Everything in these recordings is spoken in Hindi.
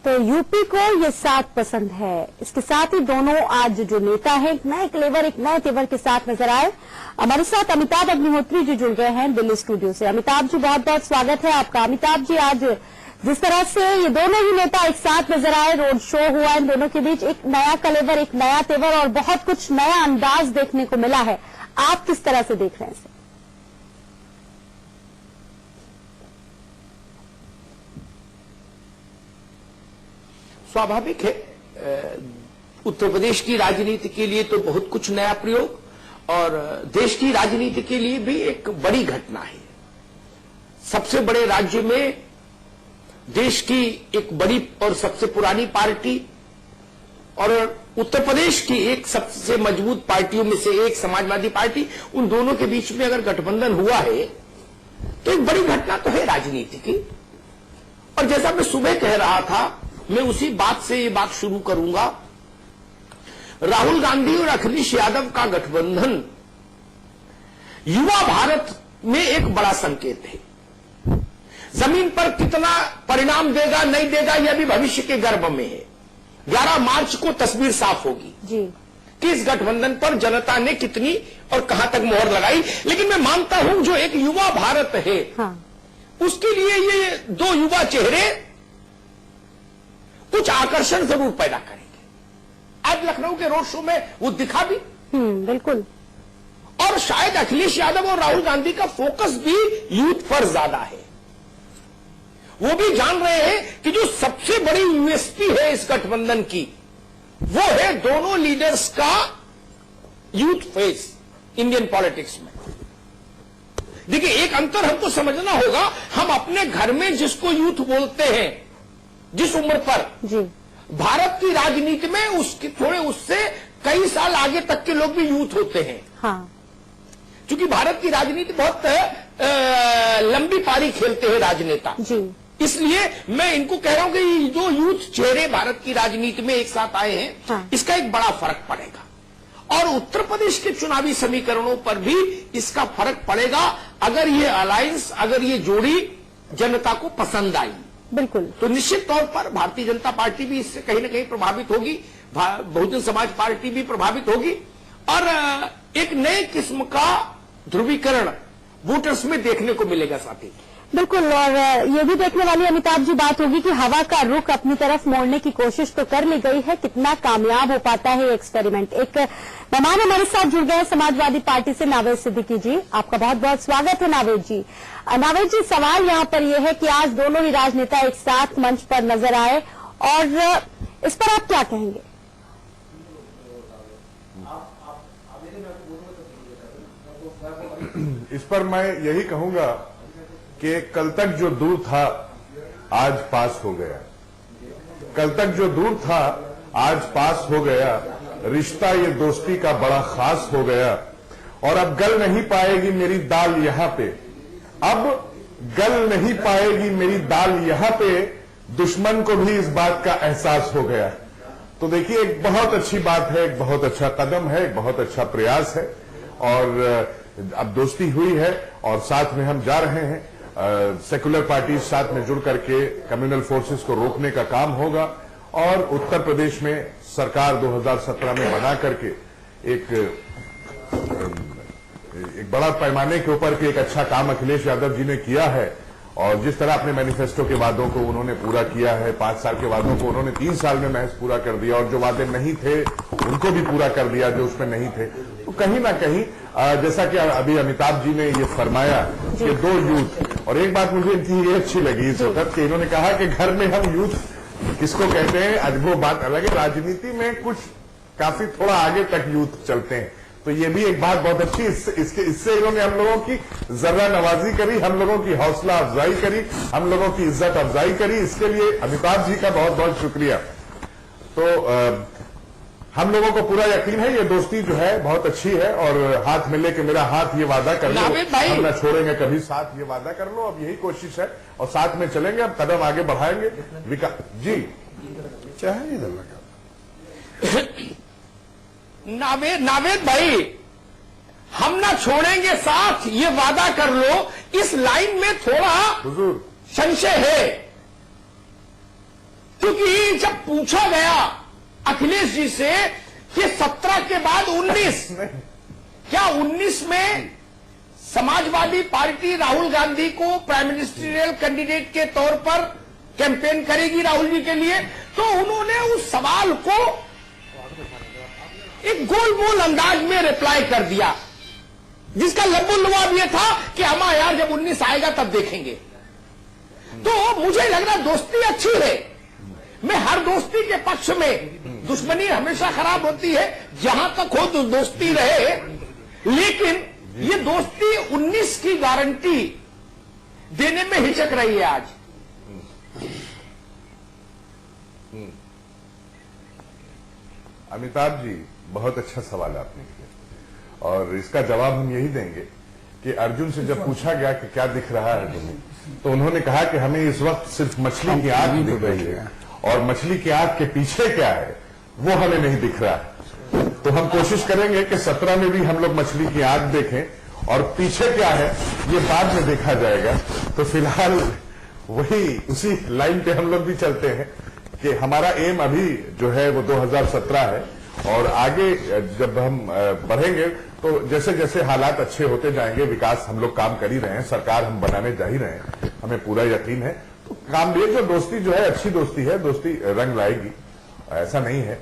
तो यूपी को ये साथ पसंद है। इसके साथ ही दोनों आज जो नेता है एक नए क्लेवर, एक नए तेवर के साथ नजर आए। हमारे साथ अमिताभ अग्निहोत्री जी जुड़ गए हैं दिल्ली स्टूडियो से। अमिताभ जी, बहुत बहुत स्वागत है आपका। अमिताभ जी, आज जिस तरह से ये दोनों ही नेता एक साथ नजर आए, रोड शो हुआ इन दोनों के बीच, एक नया कलेवर, एक नया तेवर और बहुत कुछ नया अंदाज देखने को मिला है। आप किस तरह से देख रहे हैं इसे? स्वाभाविक है, उत्तर प्रदेश की राजनीति के लिए तो बहुत कुछ नया प्रयोग और देश की राजनीति के लिए भी एक बड़ी घटना है। सबसे बड़े राज्य में देश की एक बड़ी और सबसे पुरानी पार्टी और उत्तर प्रदेश की एक सबसे मजबूत पार्टियों में से एक समाजवादी पार्टी, उन दोनों के बीच में अगर गठबंधन हुआ है तो एक बड़ी घटना तो है राजनीति की। और जैसा मैं सुबह कह रहा था, मैं उसी बात से ये बात शुरू करूंगा। राहुल गांधी और अखिलेश यादव का गठबंधन युवा भारत में एक बड़ा संकेत है। जमीन पर कितना परिणाम देगा नहीं देगा यह भी भविष्य के गर्भ में है। 11 मार्च को तस्वीर साफ होगी जी कि इस गठबंधन पर जनता ने कितनी और कहां तक मोहर लगाई। लेकिन मैं मानता हूं जो एक युवा भारत है, हाँ। उसके लिए ये दो युवा चेहरे कुछ आकर्षण जरूर पैदा करेंगे। आज लखनऊ के रोड शो में वो दिखा भी, बिल्कुल। और शायद अखिलेश यादव और राहुल गांधी का फोकस भी यूथ पर ज्यादा है। वो भी जान रहे हैं कि जो सबसे बड़ी यूएसपी है इस गठबंधन की, वो है दोनों लीडर्स का यूथ फेस इंडियन पॉलिटिक्स में। देखिए, एक अंतर हमको समझना होगा। हम अपने घर में जिसको यूथ बोलते हैं, जिस उम्र पर जी, भारत की राजनीति में उसके थोड़े उससे कई साल आगे तक के लोग भी यूथ होते हैं। हाँ। क्योंकि भारत की राजनीति बहुत लंबी पारी खेलते हैं राजनेता जी। इसलिए मैं इनको कह रहा हूं कि जो यूथ चेहरे भारत की राजनीति में एक साथ आए हैं, हाँ। इसका एक बड़ा फर्क पड़ेगा। और उत्तर प्रदेश के चुनावी समीकरणों पर भी इसका फर्क पड़ेगा अगर ये अलायंस, अगर ये जोड़ी जनता को पसंद आई, बिल्कुल, तो निश्चित तौर पर भारतीय जनता पार्टी भी इससे कहीं ना कहीं प्रभावित होगी, बहुजन समाज पार्टी भी प्रभावित होगी और एक नए किस्म का ध्रुवीकरण वोटर्स में देखने को मिलेगा साथी। बिल्कुल। और ये भी देखने वाली अमिताभ जी बात होगी कि हवा का रुख अपनी तरफ मोड़ने की कोशिश तो कर ली गई है, कितना कामयाब हो पाता है ये एक्सपेरिमेंट। एक मेहमान हमारे साथ जुड़ गए समाजवादी पार्टी से नावेद सिद्दीकी जी। आपका बहुत बहुत स्वागत है नावेद जी। नावेद जी, सवाल यहाँ पर यह है कि आज दोनों ही राजनेता एक साथ मंच पर नजर आए और इस पर आप क्या कहेंगे? इस पर मैं यही कहूंगा कि कल तक जो दूर था आज पास हो गया। कल तक जो दूर था आज पास हो गया। रिश्ता ये दोस्ती का बड़ा खास हो गया और अब गल नहीं पाएगी मेरी दाल यहां पे। अब गल नहीं पाएगी मेरी दाल यहां पे। दुश्मन को भी इस बात का एहसास हो गया। तो देखिए, एक बहुत अच्छी बात है, एक बहुत अच्छा कदम है, एक बहुत अच्छा प्रयास है और अब दोस्ती हुई है और साथ में हम जा रहे हैं। सेकुलर पार्टी साथ में जुड़ करके कम्युनल फोर्सेस को रोकने का काम होगा और उत्तर प्रदेश में सरकार 2017 में बना करके एक बड़ा पैमाने के ऊपर के एक अच्छा काम अखिलेश यादव जी ने किया है। और जिस तरह अपने मैनिफेस्टो के वादों को उन्होंने पूरा किया है, 5 साल के वादों को उन्होंने 3 साल में महज पूरा कर दिया और जो वादे नहीं थे उनको भी पूरा कर दिया जो उसमें नहीं थे। तो कहीं ना कहीं जैसा कि अभी अमिताभ जी ने ये फरमाया कि दो यूथ, और एक बात मुझे इनकी ये अच्छी लगी इस वक्त कि इन्होंने कहा कि घर में हम यूथ किसको कहते हैं, आज वो बात अलग है। राजनीति में कुछ काफी थोड़ा आगे तक यूथ चलते हैं, तो ये भी एक बात बहुत अच्छी। इससे इन्होंने हम लोगों की जर्रा नवाजी करी, हम लोगों की हौसला अफजाई करी, हम लोगों की इज्जत अफजाई करी। इसके लिए अमिताभ जी का बहुत बहुत शुक्रिया। तो हम लोगों को पूरा यकीन है ये दोस्ती जो है बहुत अच्छी है और हाथ मिलने के मेरा हाथ ये वादा कर लो, हम न छोड़ेंगे कभी साथ, ये वादा कर लो। अब यही कोशिश है और साथ में चलेंगे, अब कदम आगे बढ़ाएंगे। जी चाहे इधर लगा नावेद भाई, हम ना छोड़ेंगे साथ, ये वादा कर लो, इस लाइन में थोड़ा हुजूर संशय है। क्योंकि जब पूछा गया अखिलेश जी से कि 17 के बाद 19, क्या 19 में समाजवादी पार्टी राहुल गांधी को प्राइम मिनिस्टरियल कैंडिडेट के तौर पर कैंपेन करेगी राहुल जी के लिए, तो उन्होंने उस सवाल को एक गोल मोल अंदाज में रिप्लाई कर दिया, जिसका लबुलवाब यह था कि हमा यार जब 19 आएगा तब देखेंगे। तो मुझे लग रहा दोस्ती अच्छी है, मैं हर दोस्ती के पक्ष में, दुश्मनी हमेशा खराब होती है, जहां तक हो तो दोस्ती रहे, लेकिन ये दोस्ती 19 की गारंटी देने में हिचक रही है आज। अमिताभ जी, बहुत अच्छा सवाल आपने किया और इसका जवाब हम यही देंगे कि अर्जुन से जब पूछा गया कि क्या दिख रहा है तुम्हें, तो उन्होंने कहा कि हमें इस वक्त सिर्फ मछली की आंख दिख रही है और मछली की आंख के पीछे क्या है वो हमें नहीं दिख रहा है। तो हम कोशिश करेंगे कि 17 में भी हम लोग मछली की आंख देखें और पीछे क्या है ये बाद में देखा जाएगा। तो फिलहाल वही उसी लाइन पे हम लोग भी चलते हैं कि हमारा एम अभी जो है वो 2017 है और आगे जब हम बढ़ेंगे तो जैसे जैसे हालात अच्छे होते जाएंगे, विकास हम लोग काम कर ही रहे हैं, सरकार हम बनाने जा ही रहे हैं, हमें पूरा यकीन है। तो काम ये जो दोस्ती जो है अच्छी दोस्ती है, दोस्ती रंग लाएगी, ऐसा नहीं है।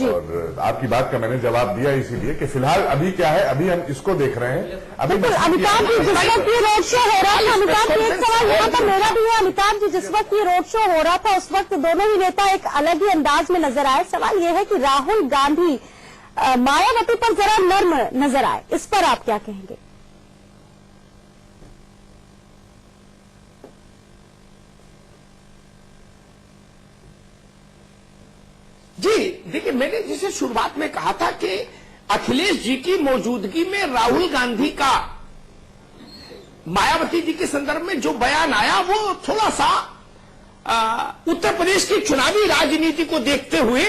और आपकी बात का मैंने जवाब दिया इसीलिए कि फिलहाल अभी क्या है, अभी हम इसको देख रहे हैं। अभी अमिताभ जी जिस वक्त ये रोड शो हो रहा था, अमिताभ जी एक सवाल यहाँ पर मेरा भी है, अमिताभ जी जिस वक्त ये रोड शो हो रहा था उस वक्त दोनों ही नेता एक अलग ही अंदाज में नजर आए। सवाल ये है कि राहुल गांधी मायावती पर जरा नर्म नजर आए, इस पर आप क्या कहेंगे? जी देखिए, मैंने जिसे शुरुआत में कहा था कि अखिलेश जी की मौजूदगी में राहुल गांधी का मायावती जी के संदर्भ में जो बयान आया वो थोड़ा सा उत्तर प्रदेश की चुनावी राजनीति को देखते हुए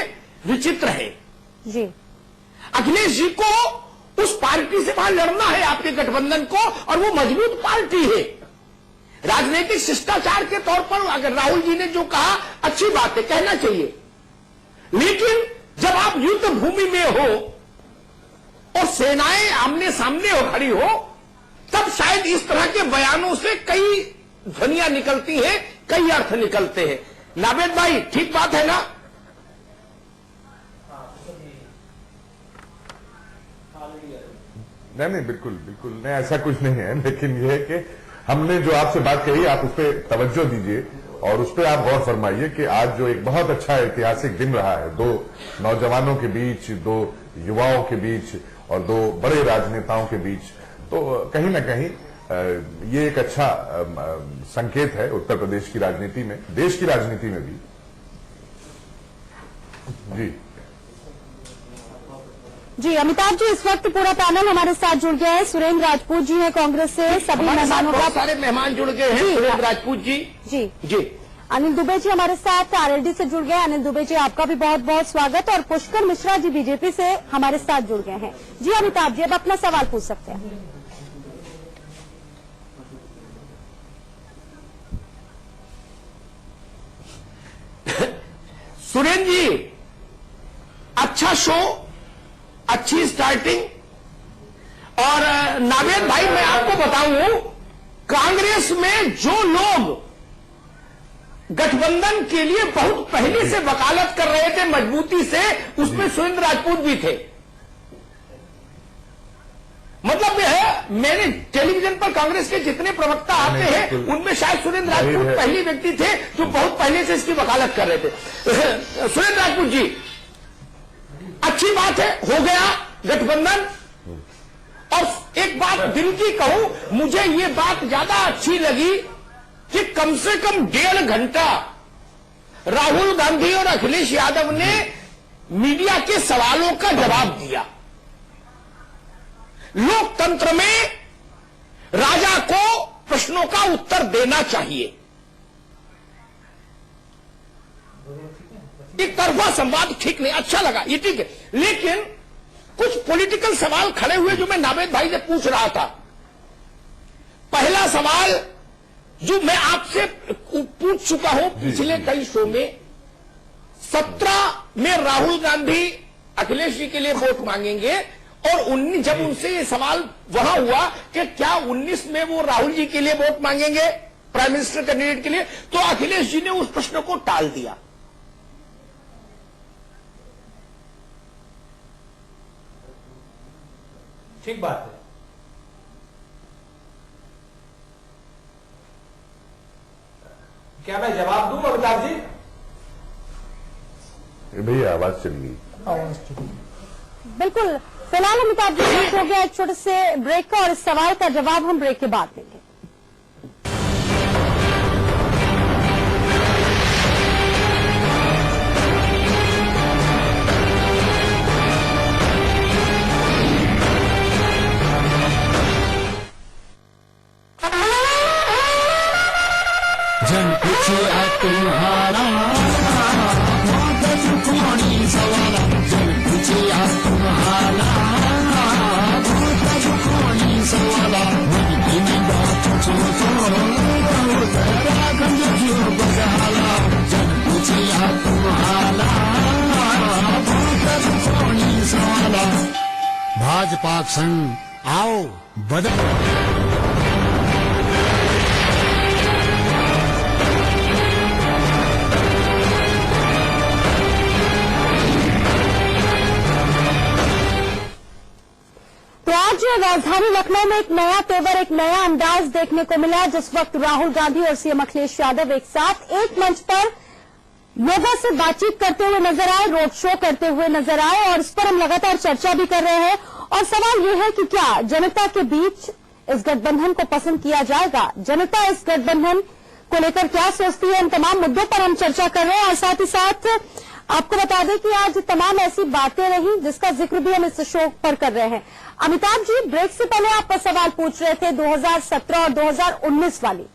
विचित्र है। जी, अखिलेश जी को उस पार्टी से वहां लड़ना है, आपके गठबंधन को, और वो मजबूत पार्टी है। राजनीतिक शिष्टाचार के तौर पर अगर राहुल जी ने जो कहा अच्छी बात है, कहना चाहिए, लेकिन जब आप युद्ध भूमि में हो और सेनाएं आमने सामने हो खड़ी हो, तब शायद इस तरह के बयानों से कई ध्वनियां निकलती हैं, कई अर्थ निकलते हैं। नावेद भाई, ठीक बात है ना? नहीं, बिल्कुल बिल्कुल नहीं, ऐसा कुछ नहीं है, लेकिन यह है कि हमने जो आपसे बात कही आप उस पर तवज्जो दीजिए और उस पर आप गौर फरमाइए कि आज जो एक बहुत अच्छा ऐतिहासिक दिन रहा है, दो नौजवानों के बीच, दो युवाओं के बीच और दो बड़े राजनेताओं के बीच, तो कहीं ना कहीं ये एक अच्छा संकेत है उत्तर प्रदेश की राजनीति में, देश की राजनीति में भी। जी अमिताभ जी, इस वक्त पूरा पैनल हमारे साथ जुड़ गया है। सुरेंद्र राजपूत जी हैं कांग्रेस से, सभी मेहमानों का, सारे मेहमान जुड़ गए हैं। सुरेंद्र राजपूत जी, जी अनिल दुबे जी हमारे साथ आरएलडी से जुड़ गए। अनिल दुबे जी, आपका भी बहुत बहुत स्वागत। और पुष्कर मिश्रा जी बीजेपी से हमारे साथ जुड़ गए हैं। जी अमिताभ जी, अब अपना सवाल पूछ सकते हैं। सुरेंद्र जी, अच्छा शो, अच्छी स्टार्टिंग। और नावेद भाई, मैं आपको बताऊं, कांग्रेस में जो लोग गठबंधन के लिए बहुत पहले से वकालत कर रहे थे मजबूती से, उसमें सुरेंद्र राजपूत भी थे। मतलब यह है, मैंने टेलीविजन पर कांग्रेस के जितने प्रवक्ता आते हैं उनमें शायद सुरेंद्र राजपूत पहले व्यक्ति थे जो बहुत पहले से इसकी वकालत कर रहे थे। सुरेंद्र राजपूत जी, अच्छी बात है, हो गया गठबंधन। और एक बात दिल की कहूं, मुझे ये बात ज्यादा अच्छी लगी कि कम से कम 1.5 घंटा राहुल गांधी और अखिलेश यादव ने मीडिया के सवालों का जवाब दिया। लोकतंत्र में राजा को प्रश्नों का उत्तर देना चाहिए। एक तरफा संवाद ठीक नहीं, अच्छा लगा, ये ठीक है, लेकिन कुछ पॉलिटिकल सवाल खड़े हुए जो मैं नावेद भाई से पूछ रहा था। पहला सवाल जो मैं आपसे पूछ चुका हूं पिछले कई शो में, 17 में राहुल गांधी अखिलेश जी के लिए वोट मांगेंगे और 19 जब उनसे ये सवाल वहां हुआ कि क्या 19 में वो राहुल जी के लिए वोट मांगेंगे प्राइम मिनिस्टर कैंडिडेट के लिए, तो अखिलेश जी ने उस प्रश्न को टाल दिया। ठीक बात है। क्या मैं जवाब दूं अमिताभ जी? भैया आवाज चली गई। बिल्कुल, फिलहाल अमिताभ जी ब्रेक हो गया एक छोटे से ब्रेक का, और इस सवाल का जवाब हम ब्रेक के बाद देंगे। जन पूछिया तुम्हारा कौनी सवाला, जन पूछिया तुम्हारा कौनी सवाला, मन की बात तेरा गंज क्यों बजाला, जन पूछिया तुम्हारा कौनी सवाला। भाजपा संग आओ बदल। तो आज राजधानी लखनऊ में एक नया तेवर, एक नया अंदाज देखने को मिला, जिस वक्त राहुल गांधी और सीएम अखिलेश यादव एक साथ एक मंच पर लोगों से बातचीत करते हुए नजर आए, रोड शो करते हुए नजर आए, और इस पर हम लगातार चर्चा भी कर रहे हैं। और सवाल यह है कि क्या जनता के बीच इस गठबंधन को पसंद किया जाएगा, जनता इस गठबंधन को लेकर क्या सोचती है, इन तमाम मुद्दों पर हम चर्चा कर रहे हैं। और साथ ही साथ आपको बता दें कि आज तमाम ऐसी बातें रही जिसका जिक्र भी हम इस शो पर कर रहे हैं। अमिताभ जी, ब्रेक से पहले आप सवाल पूछ रहे थे 2017 और 2019 वाली।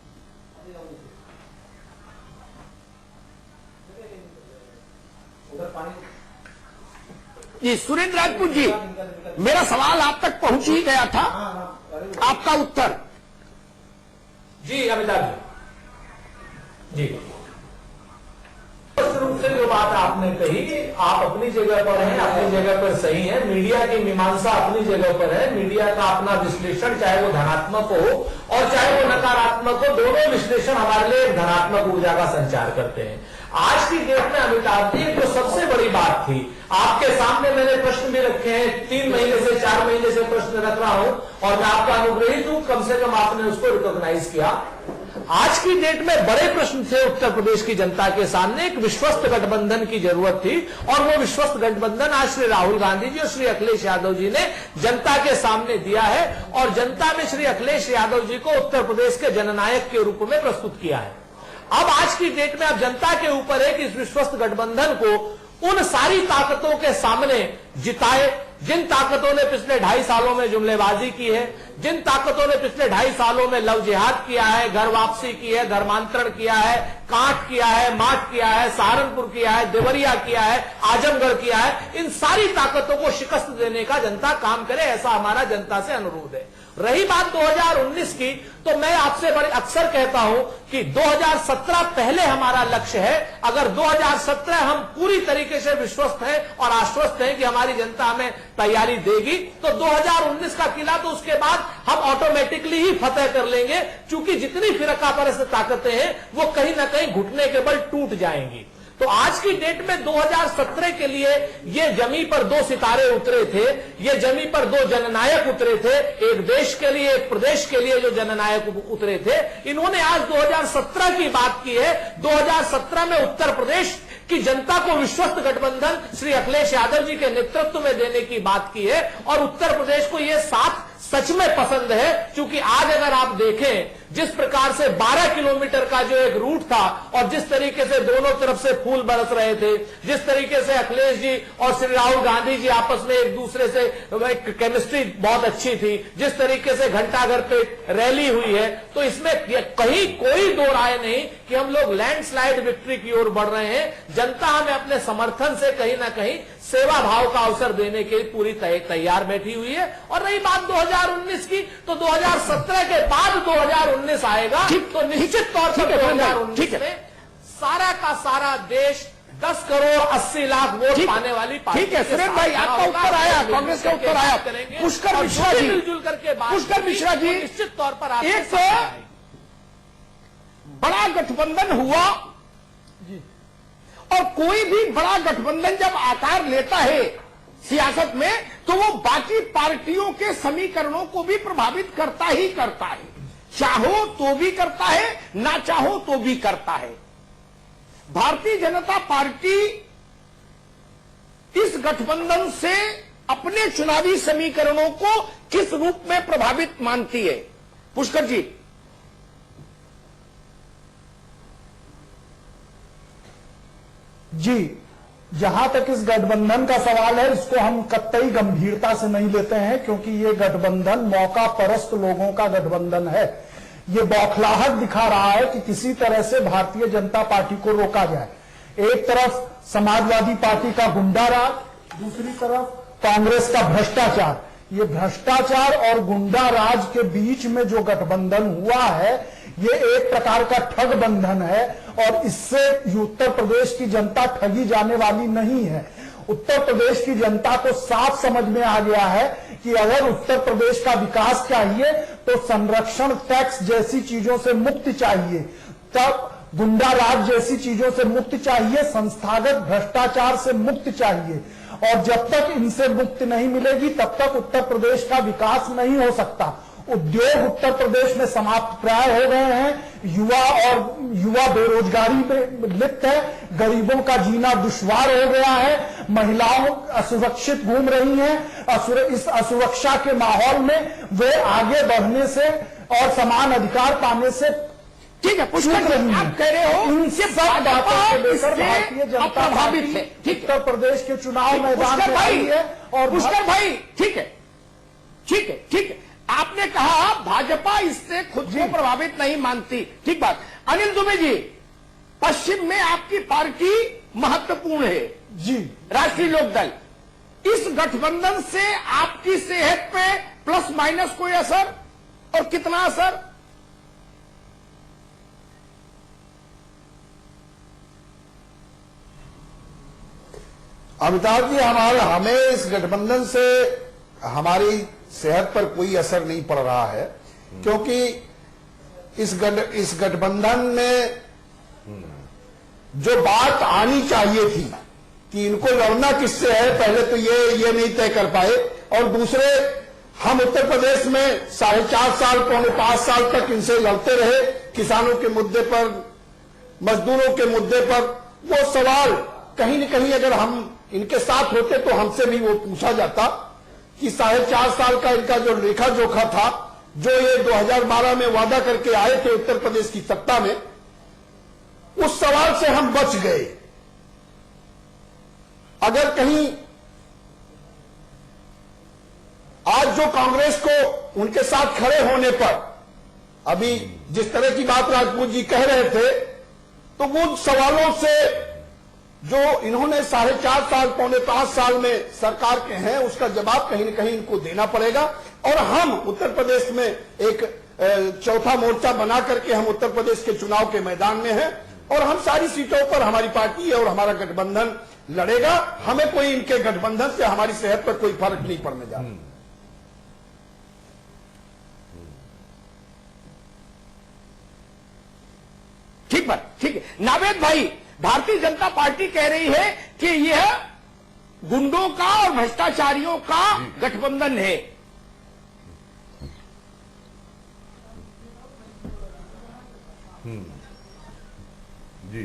जी सुरेंद्र राजपूत जी, मेरा सवाल आप तक पहुंच ही गया था, आपका उत्तर। जी अमिताभ जी, स्पष्ट रूप से जो बात आपने कही, आप अपनी जगह पर हैं, अपनी जगह पर सही है, मीडिया की मीमांसा अपनी जगह पर है, मीडिया का अपना विश्लेषण चाहे वो धनात्मक हो और चाहे वो नकारात्मक हो, दोनों विश्लेषण हमारे लिए एक धनात्मक ऊर्जा का संचार करते हैं। आज की डेट में अमिताभ जी जो सबसे बड़ी बात थी, आपके सामने मैंने प्रश्न भी रखे हैं, 3 महीने से 4 महीने से प्रश्न रख रहा हूं और मैं आपका अनुग्रहित हूं, कम से कम आपने उसको रिकॉग्नाइज किया। आज की डेट में बड़े प्रश्न थे उत्तर प्रदेश की जनता के सामने, एक विश्वस्त गठबंधन की जरूरत थी, और वो विश्वस्त गठबंधन आज श्री राहुल गांधी जी और श्री अखिलेश यादव जी ने जनता के सामने दिया है, और जनता में श्री अखिलेश यादव जी को उत्तर प्रदेश के जननायक के रूप में प्रस्तुत किया है। अब आज की डेट में अब जनता के ऊपर है कि इस विश्वस्त गठबंधन को उन सारी ताकतों के सामने जिताए जिन ताकतों ने पिछले 2.5 सालों में जुमलेबाजी की है, जिन ताकतों ने पिछले 2.5 सालों में लव जिहाद किया है, घर वापसी की है, धर्मांतरण किया है, कांट किया है, माठ किया है, सहारनपुर किया है, देवरिया किया है, आजमगढ़ किया है, इन सारी ताकतों को शिकस्त देने का जनता काम करे, ऐसा हमारा जनता से अनुरोध है। रही बात 2019 की, तो मैं आपसे बड़े अक्सर कहता हूं कि 2017 पहले हमारा लक्ष्य है। अगर 2017 हम पूरी तरीके से विश्वस्त हैं और आश्वस्त हैं कि हमारी जनता हमें तैयारी देगी, तो 2019 का किला तो उसके बाद हम ऑटोमेटिकली ही फतेह कर लेंगे, क्योंकि जितनी फिरकापरस्त ताकतें हैं वो कहीं ना कहीं घुटने के बल टूट जाएंगी। तो आज की डेट में 2017 के लिए ये जमी पर 2 सितारे उतरे थे, ये जमी पर 2 जननायक उतरे थे, एक देश के लिए, एक प्रदेश के लिए जो जननायक उतरे थे, इन्होंने आज 2017 की बात की है। 2017 में उत्तर प्रदेश की जनता को विश्वस्त गठबंधन श्री अखिलेश यादव जी के नेतृत्व में देने की बात की है, और उत्तर प्रदेश को यह साथ सच में पसंद है, क्योंकि आज अगर आप देखें जिस प्रकार से 12 किलोमीटर का जो एक रूट था और जिस तरीके से दोनों तरफ से फूल बरस रहे थे, जिस तरीके से अखिलेश जी और श्री राहुल गांधी जी आपस में एक दूसरे से केमिस्ट्री बहुत अच्छी थी, जिस तरीके से घंटाघर पे रैली हुई है, तो इसमें कहीं कोई दो राय नहीं कि हम लोग लैंडस्लाइड विक्ट्री की ओर बढ़ रहे हैं। जनता हमें अपने समर्थन से कहीं ना कहीं सेवा भाव का अवसर देने के लिए पूरी तैयार बैठी हुई है। और रही बात 2019 की, तो 2017 के बाद 2019 आएगा, तो निश्चित तौर पर 2019 में सारा का सारा देश 10 करोड़ 80 लाख वोट पाने वाली पार्टी। ठीक है सुरेश भाई, आपका उत्तर आया, कांग्रेस का उत्तर आया। पुष्कर मिश्रा जी, मिलजुल करके पुष्कर मिश्रा जी, निश्चित तौर पर एक बड़ा गठबंधन हुआ और कोई भी बड़ा गठबंधन जब आकार लेता है सियासत में, तो वो बाकी पार्टियों के समीकरणों को भी प्रभावित करता ही करता है। चाहो तो भी करता है, ना चाहो तो भी करता है। भारतीय जनता पार्टी इस गठबंधन से अपने चुनावी समीकरणों को किस रूप में प्रभावित मानती है? पुष्कर जी। जी, जहां तक इस गठबंधन का सवाल है, इसको हम कतई गंभीरता से नहीं लेते हैं, क्योंकि ये गठबंधन मौका परस्त लोगों का गठबंधन है। ये बौखलाहट दिखा रहा है कि किसी तरह से भारतीय जनता पार्टी को रोका जाए। एक तरफ समाजवादी पार्टी का गुंडा राज, दूसरी तरफ कांग्रेस का भ्रष्टाचार। ये भ्रष्टाचार और गुंडा राज के बीच में जो गठबंधन हुआ है, ये एक प्रकार का ठग बंधन है और इससे उत्तर प्रदेश की जनता ठगी जाने वाली नहीं है। उत्तर प्रदेश की जनता को साफ समझ में आ गया है कि अगर उत्तर प्रदेश का विकास चाहिए तो संरक्षण टैक्स जैसी चीजों से मुक्ति चाहिए, तब गुंडा राज जैसी चीजों से मुक्ति चाहिए, संस्थागत भ्रष्टाचार से मुक्ति चाहिए। और जब तक इनसे मुक्ति नहीं मिलेगी तब तक उत्तर प्रदेश का विकास नहीं हो सकता। उद्योग उत्तर प्रदेश में समाप्त प्राय हो गए हैं, युवा बेरोजगारी में लिप्त है, गरीबों का जीना दुश्वार हो गया है, महिलाओं असुरक्षित घूम रही हैं। इस असुरक्षा के माहौल में वे आगे बढ़ने से और समान अधिकार पाने से ठीक है पुष्कर जी, आप कह रहे हो इनसे सब बातों को लेकर भारतीय जनता पार्टी उत्तर प्रदेश के चुनाव मैदान में आई है। और पुष्कर भाई, ठीक है ठीक है ठीक है, आपने कहा भाजपा इससे खुद को प्रभावित नहीं मानती, ठीक बात। अनिल दुबे जी, पश्चिम में आपकी पार्टी महत्वपूर्ण है जी, राष्ट्रीय लोकदल। इस गठबंधन से आपकी सेहत पे प्लस माइनस कोई असर, और कितना असर? अमिताभ जी, हमें इस गठबंधन से हमारी सेहत पर कोई असर नहीं पड़ रहा है, क्योंकि इस गठबंधन में जो बात आनी चाहिए थी कि इनको लड़ना किससे है, पहले तो ये नहीं तय कर पाए। और दूसरे, हम उत्तर प्रदेश में 4.5 साल, 4.25 साल तक इनसे लड़ते रहे, किसानों के मुद्दे पर, मजदूरों के मुद्दे पर। वो सवाल कहीं न कहीं अगर हम इनके साथ होते तो हमसे भी वो पूछा जाता कि 4.5 साल का इनका जो लेखा जोखा था, जो ये 2012 में वादा करके आए थे उत्तर प्रदेश की सत्ता में, उस सवाल से हम बच गए। अगर कहीं आज जो कांग्रेस को उनके साथ खड़े होने पर, अभी जिस तरह की बात राजपूत जी कह रहे थे, तो वो सवालों से जो इन्होंने 4.5 साल, 4.25 साल में सरकार के हैं, उसका जवाब कहीं न कहीं इनको देना पड़ेगा। और हम उत्तर प्रदेश में एक चौथा मोर्चा बना करके हम उत्तर प्रदेश के चुनाव के मैदान में हैं, और हम सारी सीटों पर हमारी पार्टी और हमारा गठबंधन लड़ेगा। हमें कोई इनके गठबंधन से हमारी सेहत पर कोई फर्क नहीं पड़ने जा रहा। ठीक बात, ठीक है। नावेद भाई, भारतीय जनता पार्टी कह रही है कि यह गुंडों का और भ्रष्टाचारियों का गठबंधन है। जी,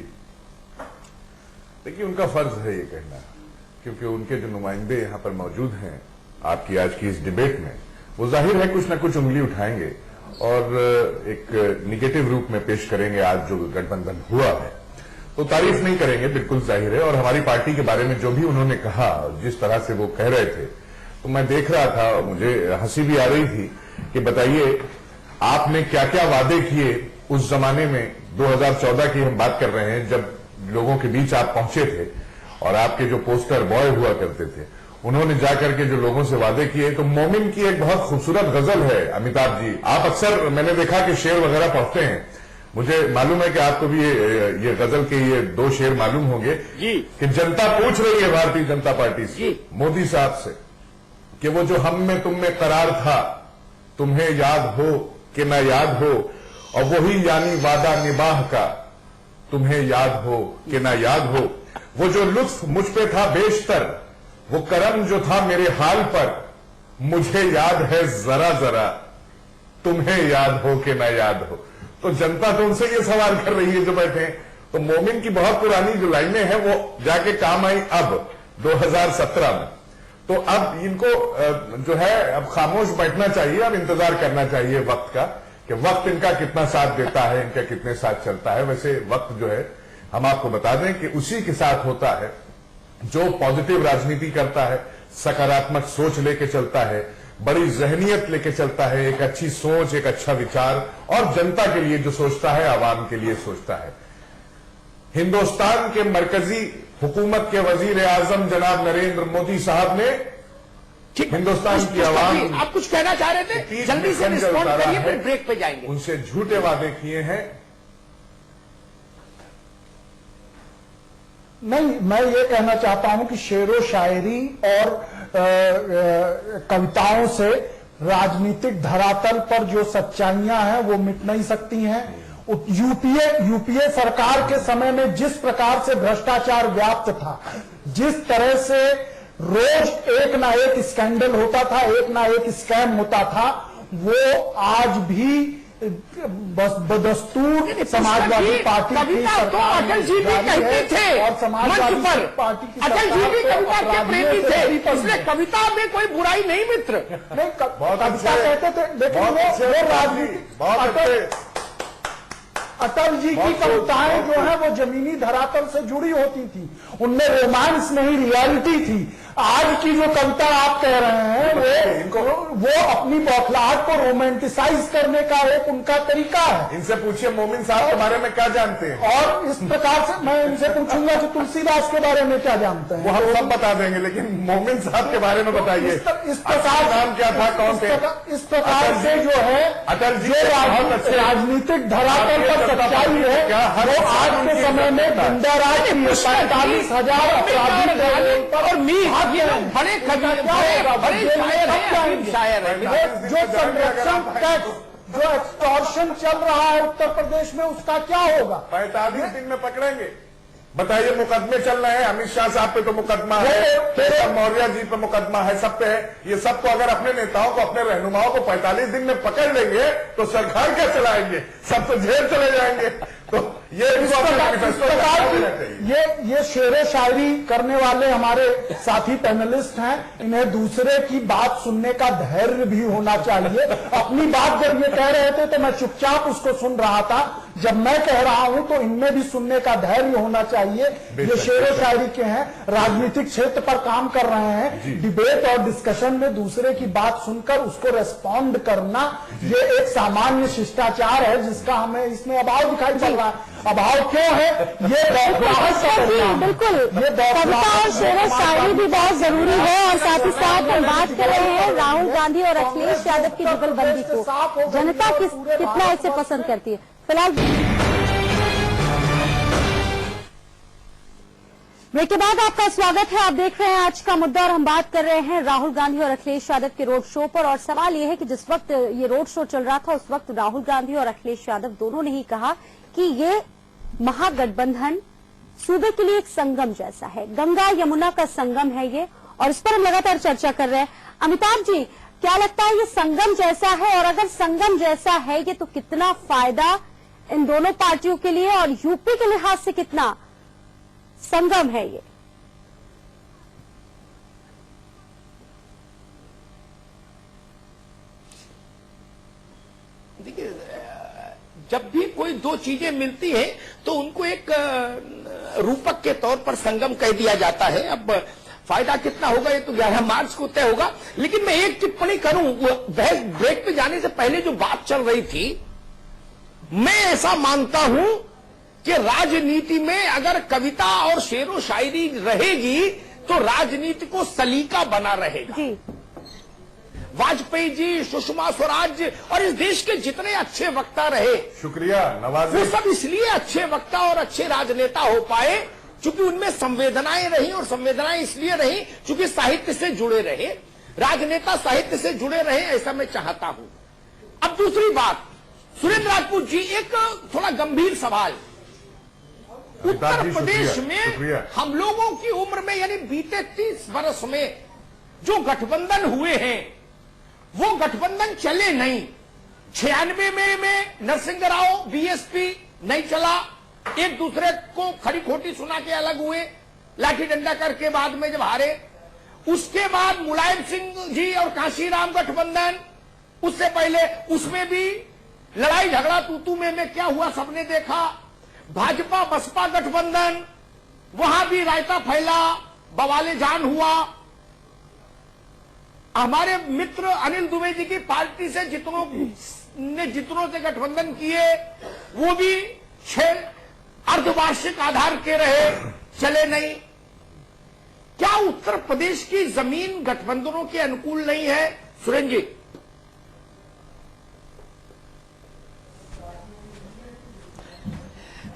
देखिए उनका फर्ज है ये कहना, क्योंकि उनके जो नुमाइंदे यहां पर मौजूद हैं आपकी आज की इस डिबेट में, वो जाहिर है कुछ ना कुछ उंगली उठाएंगे और एक निगेटिव रूप में पेश करेंगे आज जो गठबंधन हुआ है। तो तारीफ नहीं करेंगे, बिल्कुल जाहिर है। और हमारी पार्टी के बारे में जो भी उन्होंने कहा, जिस तरह से वो कह रहे थे, तो मैं देख रहा था, मुझे हंसी भी आ रही थी कि बताइए आपने क्या क्या वादे किए उस जमाने में। 2014 की हम बात कर रहे हैं, जब लोगों के बीच आप पहुंचे थे और आपके जो पोस्टर बॉय हुआ करते थे, उन्होंने जाकर के जो लोगों से वादे किए। तो मोमिन की एक बहुत खूबसूरत गजल है अमिताभ जी, आप अक्सर मैंने देखा कि शेर वगैरह पढ़ते हैं, मुझे मालूम है कि आपको भी ये गजल के ये 2 शेर मालूम होंगे जी। कि जनता पूछ रही है भारतीय जनता पार्टी से, जी। मोदी साहब से, कि वो जो हम में तुम में करार था, तुम्हें याद हो कि ना याद हो, और वही यानी वादा निबाह का, तुम्हें याद हो कि ना याद हो, वो जो लुत्फ मुझ पे था बेशतर, वो करम जो था मेरे हाल पर, मुझे याद है जरा जरा, तुम्हें याद हो कि ना याद हो। तो जनता तो उनसे ये सवाल कर रही है जो बैठे हैं। तो मोमिन की बहुत पुरानी जो लाइनें हैं वो जाके काम आई अब 2017 में। तो अब इनको जो है अब खामोश बैठना चाहिए, अब इंतजार करना चाहिए वक्त का, कि वक्त इनका कितना साथ देता है, इनका कितने साथ चलता है। वैसे वक्त जो है हम आपको बता दें कि उसी के साथ होता है जो पॉजिटिव राजनीति करता है, सकारात्मक सोच लेके चलता है, बड़ी जहनियत लेके चलता है, एक अच्छी सोच, एक अच्छा विचार, और जनता के लिए जो सोचता है, आवाम के लिए सोचता है। हिंदुस्तान के मरकजी हुकूमत के वजीर आजम जनाब नरेंद्र मोदी साहब ने हिंदुस्तान की आवाम, आप कुछ कहना चाह रहे थे, जल्दी से रिस्पॉन्ड करिए, फिर ब्रेक पे जाएंगे। उनसे झूठे वादे किए हैं। नहीं, मैं ये कहना चाहता हूं कि शेरो शायरी और कविताओं से राजनीतिक धरातल पर जो सच्चाइयां हैं वो मिट नहीं सकती हैं। यूपीए सरकार के समय में जिस प्रकार से भ्रष्टाचार व्याप्त था, जिस तरह से रोज एक ना एक स्कैंडल होता था, एक ना एक स्कैम होता था, वो आज भी बस बदस्तूर समाजवादी पार्टी की सरकार अटल जी भी कहते थे और समाजवादी पार्टी की अटल जी भी कविता के प्रेमी थे, इसलिए कविता में कोई बुराई नहीं मित्र। नहीं, कविता कहते थे, लेकिन वो राजनीति अटल जी की कविताएं जो है वो जमीनी धरातल से जुड़ी होती थी, उनमें रोमांस नहीं, रियलिटी थी। आज की जो कविता आप कह रहे हैं वो अपनी बौखलाहट को रोमांटिसाइज करने का एक उनका तरीका है। इनसे पूछिए मोमिन साहब के बारे में क्या जानते हैं, और इस प्रकार से मैं इनसे पूछूंगा कि तुलसीदास के बारे में क्या जानते हैं, वो हम सब बता देंगे, लेकिन मोमिन साहब के बारे में बताइए। इस प्रकार नाम क्या था, कौन थे? इस प्रकार से जो है अटल जी राजनीतिक धरातल पर सच्चाई है, वो आज के समय में गुंडाराज की 45,000 अपराधी और बड़े शायर हैं। जो संरक्षण टैक्स, जो एक्सटॉर्शन चल रहा है उत्तर प्रदेश में, उसका क्या होगा? 45 दिन में पकड़ेंगे। बताइए, मुकदमे चल रहे हैं, अमित शाह साहब पे तो मुकदमा है, केशव मौर्य जी पे मुकदमा है, सब पे है। ये सब तो अगर अपने नेताओं को, अपने रहनुमाओं को 45 दिन में पकड़ लेंगे तो सरकार क्या चलाएंगे? सब तो जेल चले जाएंगे। तो ये शेरे शायरी करने वाले हमारे साथी पैनलिस्ट हैं, इन्हें दूसरे की बात सुनने का धैर्य भी होना चाहिए। अपनी बात जब ये कह रहे थे तो मैं चुपचाप उसको सुन रहा था, जब मैं कह रहा हूं तो इनमें भी सुनने का धैर्य होना चाहिए। ये शेरे शायरी के हैं, राजनीतिक क्षेत्र पर काम कर रहे हैं, डिबेट और डिस्कशन में दूसरे की बात सुनकर उसको रेस्पॉन्ड करना, ये एक सामान्य शिष्टाचार है जिसका हमें इसमें अभाव दिखाई पड़ रहा है। अभाव क्यों है? ये बिल्कुल, कविता और शेर शायरी भी बहुत जरूरी है। और साथ ही साथ हम बात कर रहे हैं राहुल गांधी और अखिलेश यादव की जुगलबंदी को, जनता कितना इसे पसंद करती है। फिलहाल ब्रेक के बाद आपका स्वागत है। आप देख रहे हैं आज का मुद्दा और हम बात कर रहे हैं राहुल गांधी और अखिलेश यादव के रोड शो पर। और सवाल यह है कि जिस वक्त ये रोड शो चल रहा था उस वक्त राहुल गांधी और अखिलेश यादव दोनों ने ही कहा कि ये महागठबंधन सूबे के लिए एक संगम जैसा है, गंगा यमुना का संगम है ये, और इस पर हम लगातार चर्चा कर रहे हैं। अमिताभ जी, क्या लगता है ये संगम जैसा है? और अगर संगम जैसा है ये, तो कितना फायदा इन दोनों पार्टियों के लिए और यूपी के लिहाज से कितना संगम है ये? देखिए, जब भी कोई दो चीजें मिलती हैं तो उनको एक रूपक के तौर पर संगम कह दिया जाता है। अब फायदा कितना होगा ये तो 11 मार्च को तय होगा। लेकिन मैं एक टिप्पणी करूं, बहस ब्रेक पे जाने से पहले जो बात चल रही थी, मैं ऐसा मानता हूं कि राजनीति में अगर कविता और शेरो शायरी रहेगी तो राजनीति को सलीका बना रहेगा। वाजपेयी जी, सुषमा स्वराज और इस देश के जितने अच्छे वक्ता रहे, शुक्रिया नवाज वो जी। सब इसलिए अच्छे वक्ता और अच्छे राजनेता हो पाए क्योंकि उनमें संवेदनाएं रही, और संवेदनाएं इसलिए रही क्योंकि साहित्य से जुड़े रहे, राजनेता साहित्य से जुड़े रहे, ऐसा मैं चाहता हूं। अब दूसरी बात, सुरेंद्र राजपूत जी, एक थोड़ा गंभीर सवाल। उत्तर प्रदेश में हम लोगों की उम्र में यानी बीते 30 वर्ष में जो गठबंधन हुए हैं वो गठबंधन चले नहीं। 96 में नरसिंह राव बीएसपी नहीं चला, एक दूसरे को खरी खोटी सुना के अलग हुए, लाठी डंडा करके बाद में जब हारे। उसके बाद मुलायम सिंह जी और कांशीराम गठबंधन, उससे पहले उसमें भी लड़ाई झगड़ा तूतू में क्या हुआ सबने देखा। भाजपा बसपा गठबंधन, वहां भी रायता फैला, बवाले जान हुआ। हमारे मित्र अनिल दुबे जी की पार्टी से जितनों से गठबंधन किए वो भी 6 अर्धवार्षिक आधार के रहे, चले नहीं। क्या उत्तर प्रदेश की जमीन गठबंधनों के अनुकूल नहीं है? सुरेंद्र जी।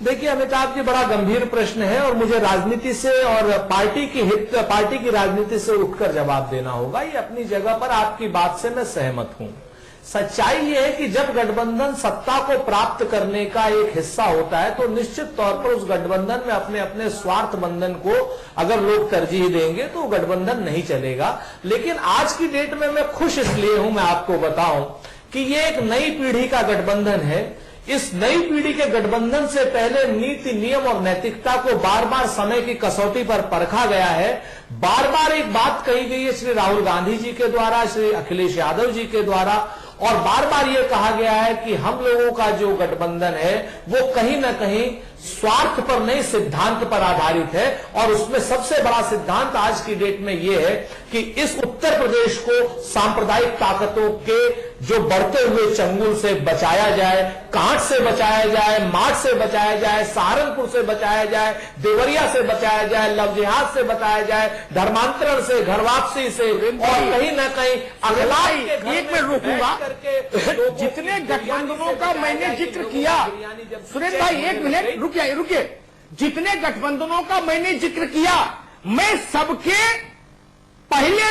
देखिए अमिताभ जी, बड़ा गंभीर प्रश्न है और मुझे राजनीति से और पार्टी की राजनीति से उठकर जवाब देना होगा। ये अपनी जगह पर आपकी बात से मैं सहमत हूं। सच्चाई ये है कि जब गठबंधन सत्ता को प्राप्त करने का एक हिस्सा होता है तो निश्चित तौर पर उस गठबंधन में अपने अपने स्वार्थ बंधन को अगर लोग तरजीह देंगे तो गठबंधन नहीं चलेगा। लेकिन आज की डेट में मैं खुश इसलिए हूं, मैं आपको बताऊं कि ये एक नई पीढ़ी का गठबंधन है। इस नई पीढ़ी के गठबंधन से पहले नीति, नियम और नैतिकता को बार बार समय की कसौटी पर परखा गया है। बार बार एक बात कही गई है श्री राहुल गांधी जी के द्वारा, श्री अखिलेश यादव जी के द्वारा, और बार बार यह कहा गया है कि हम लोगों का जो गठबंधन है वो कहीं ना कहीं स्वार्थ पर नहीं, सिद्धांत पर आधारित है। और उसमें सबसे बड़ा सिद्धांत आज की डेट में यह है कि इस उत्तर प्रदेश को सांप्रदायिक ताकतों के जो बढ़ते हुए चंगुल से बचाया जाए, कांट से बचाया जाए, माठ से बचाया जाए, सहारनपुर से बचाया जाए, देवरिया से बचाया जाए, लव जिहाद से बचाया जाए, धर्मांतरण से, घर वापसी से, और कहीं ना कहीं अखलाक के एक में रोकूंगा। जितने गठबंधनों का मैंने जिक्र किया, सुरेश भाई एक मिनट रुकिए, जितने गठबंधनों का मैंने जिक्र किया, मैं सबके पहले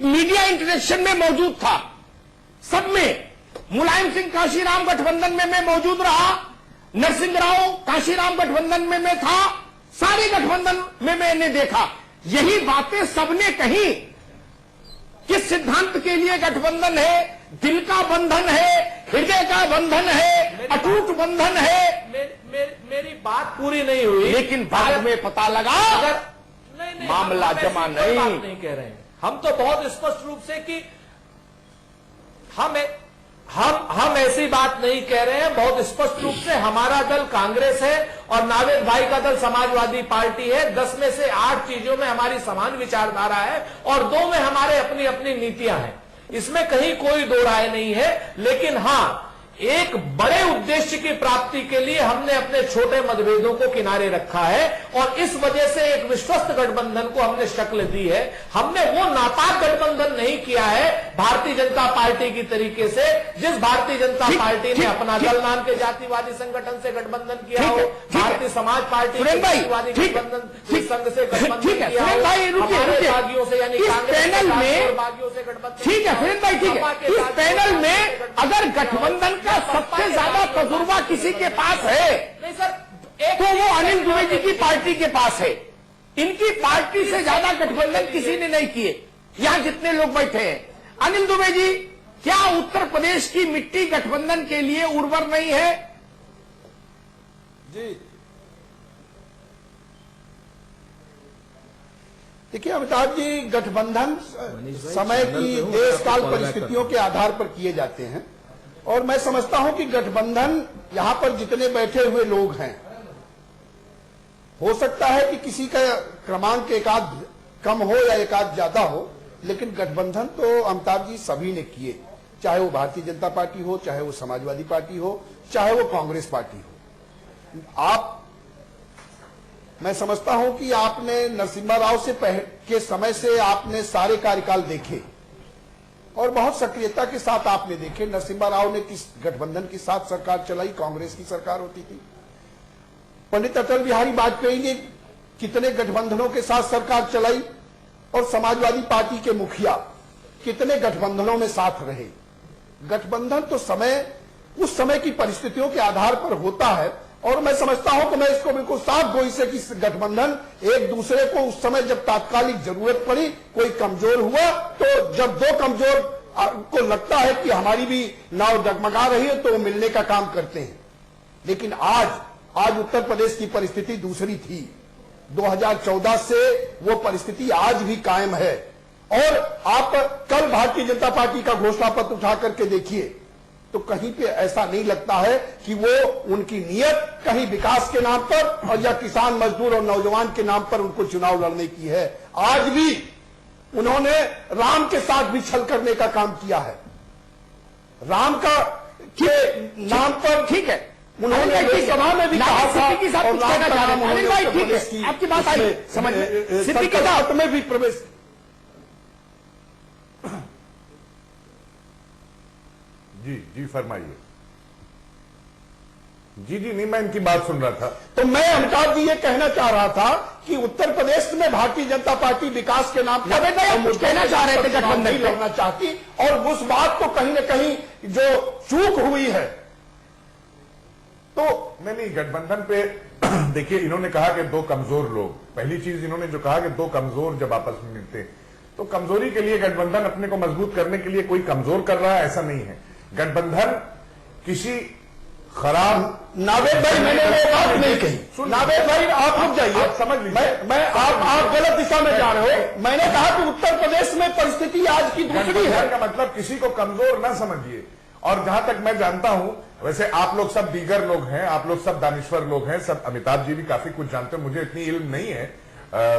मीडिया इंटरेक्शन में मौजूद था। सब में मुलायम सिंह कांशीराम गठबंधन में मैं मौजूद रहा, नरसिंह राव कांशीराम गठबंधन में मैं था, सारे गठबंधन में मैंने देखा। यही बातें सबने कही कि सिद्धांत के लिए गठबंधन है, दिल का बंधन है, हृदय का बंधन है, अटूट बंधन है। मेरी बात पूरी नहीं हुई, लेकिन बाद में पता लगा अगर नहीं, मामला जमा नहीं कह रहे हैं। हम तो बहुत स्पष्ट रूप से कि हम ऐसी बात नहीं कह रहे हैं। बहुत स्पष्ट रूप से हमारा दल कांग्रेस है और नावेद भाई का दल समाजवादी पार्टी है। 10 में से 8 चीजों में हमारी समान विचारधारा है और 2 में हमारे अपनी अपनी नीतियां हैं। इसमें कहीं कोई दो राय नहीं है। लेकिन हां, एक बड़े उद्देश्य की प्राप्ति के लिए हमने अपने छोटे मतभेदों को किनारे रखा है और इस वजह से एक विश्वस्त गठबंधन को हमने शक्ल दी है। हमने वो नापाक गठबंधन नहीं किया है भारतीय जनता पार्टी की तरीके से, जिस भारतीय जनता पार्टी ने अपना दल नाम के जातिवादी संगठन से गठबंधन किया हो, भारतीय समाज पार्टी के जातिवादी गठबंधन संघ से गठबंधन किया हो, हमारे बागियों से यानी कांग्रेस बागियों से गठबंधन। ठीक है सुरेंद्र भाई, ठीक है। इस पैनल में अगर गठबंधन का सबसे ज्यादा तजुर्बा किसी के पास है नहीं सर, तो वो अनिल दुबे जी की पार्टी के पास है। इनकी पार्टी से ज्यादा गठबंधन किसी ने नहीं किए, यहां जितने लोग बैठे हैं। अनिल दुबे जी, क्या उत्तर प्रदेश की मिट्टी गठबंधन के लिए उर्वर नहीं है? जी देखिए अमिताभ जी, गठबंधन समय की देश काल परिस्थितियों के आधार पर किए जाते हैं और मैं समझता हूं कि गठबंधन यहां पर जितने बैठे हुए लोग हैं, हो सकता है कि किसी का क्रमांक एकाध कम हो या एकाध ज्यादा हो, लेकिन गठबंधन तो अमिताभ जी सभी ने किए, चाहे वो भारतीय जनता पार्टी हो, चाहे वो समाजवादी पार्टी हो, चाहे वो कांग्रेस पार्टी हो। मैं समझता हूं कि आपने नरसिम्हा राव के समय से आपने सारे कार्यकाल देखे और बहुत सक्रियता के साथ आपने देखे नरसिम्हा राव ने किस गठबंधन के साथ सरकार चलाई, कांग्रेस की सरकार होती थी। पंडित अटल बिहारी वाजपेयी ने कितने गठबंधनों के साथ सरकार चलाई और समाजवादी पार्टी के मुखिया कितने गठबंधनों में साथ रहे। गठबंधन तो उस समय की परिस्थितियों के आधार पर होता है और मैं समझता हूं कि मैं इसको बिल्कुल साफ गोई से कि गठबंधन एक दूसरे को उस समय जब तात्कालिक जरूरत पड़ी, कोई कमजोर हुआ, तो जब दो कमजोर को लगता है कि हमारी भी नाव डगमगा रही है तो वो मिलने का काम करते हैं। लेकिन आज उत्तर प्रदेश की परिस्थिति दूसरी थी। 2014 से वो परिस्थिति आज भी कायम है और आप कल भारतीय जनता पार्टी का घोषणा पत्र उठा करके देखिए तो कहीं पे ऐसा नहीं लगता है कि वो उनकी नीयत कहीं विकास के नाम पर और या किसान मजदूर और नौजवान के नाम पर उनको चुनाव लड़ने की है। आज भी उन्होंने राम के साथ भी छल करने का काम किया है। राम का के नाम पर ठीक है उन्होंने लोकसभा में भी कहा था और राम का नाम उन्होंने आपकी बात आई समझ में भी प्रवेश। जी फरमाइए। जी नहीं, मैं इनकी बात सुन रहा था। तो मैं अमिताभ जी ये कहना चाह रहा था कि उत्तर प्रदेश में भारतीय जनता पार्टी विकास के नाम पर कहना चाह रहे थे गठबंधन लड़ना चाहती और उस बात को कहीं न कहीं जो चूक हुई है तो नहीं गठबंधन पे देखिए इन्होंने कहा कि दो कमजोर लोग, पहली चीज इन्होंने जो कहा कि दो कमजोर जब आपस में मिलते तो कमजोरी के लिए गठबंधन अपने को मजबूत करने के लिए कोई कमजोर कर रहा है, ऐसा नहीं है। गठबंधन किसी खराब नावेद भाई मैंने वो बात नहीं कही। नावेद भाई आप रुक जाइए, समझ लीजिए आप गलत दिशा में जा रहे हो। मैंने कहा कि उत्तर प्रदेश में परिस्थिति आज की दूसरी है। का मतलब किसी को कमजोर ना समझिए। और जहां तक मैं जानता हूं, वैसे आप लोग सब दीगर लोग हैं, आप लोग सब दानिश्वर लोग हैं, सब अमिताभ जी भी काफी कुछ जानते हैं, मुझे इतनी इल्म नहीं है,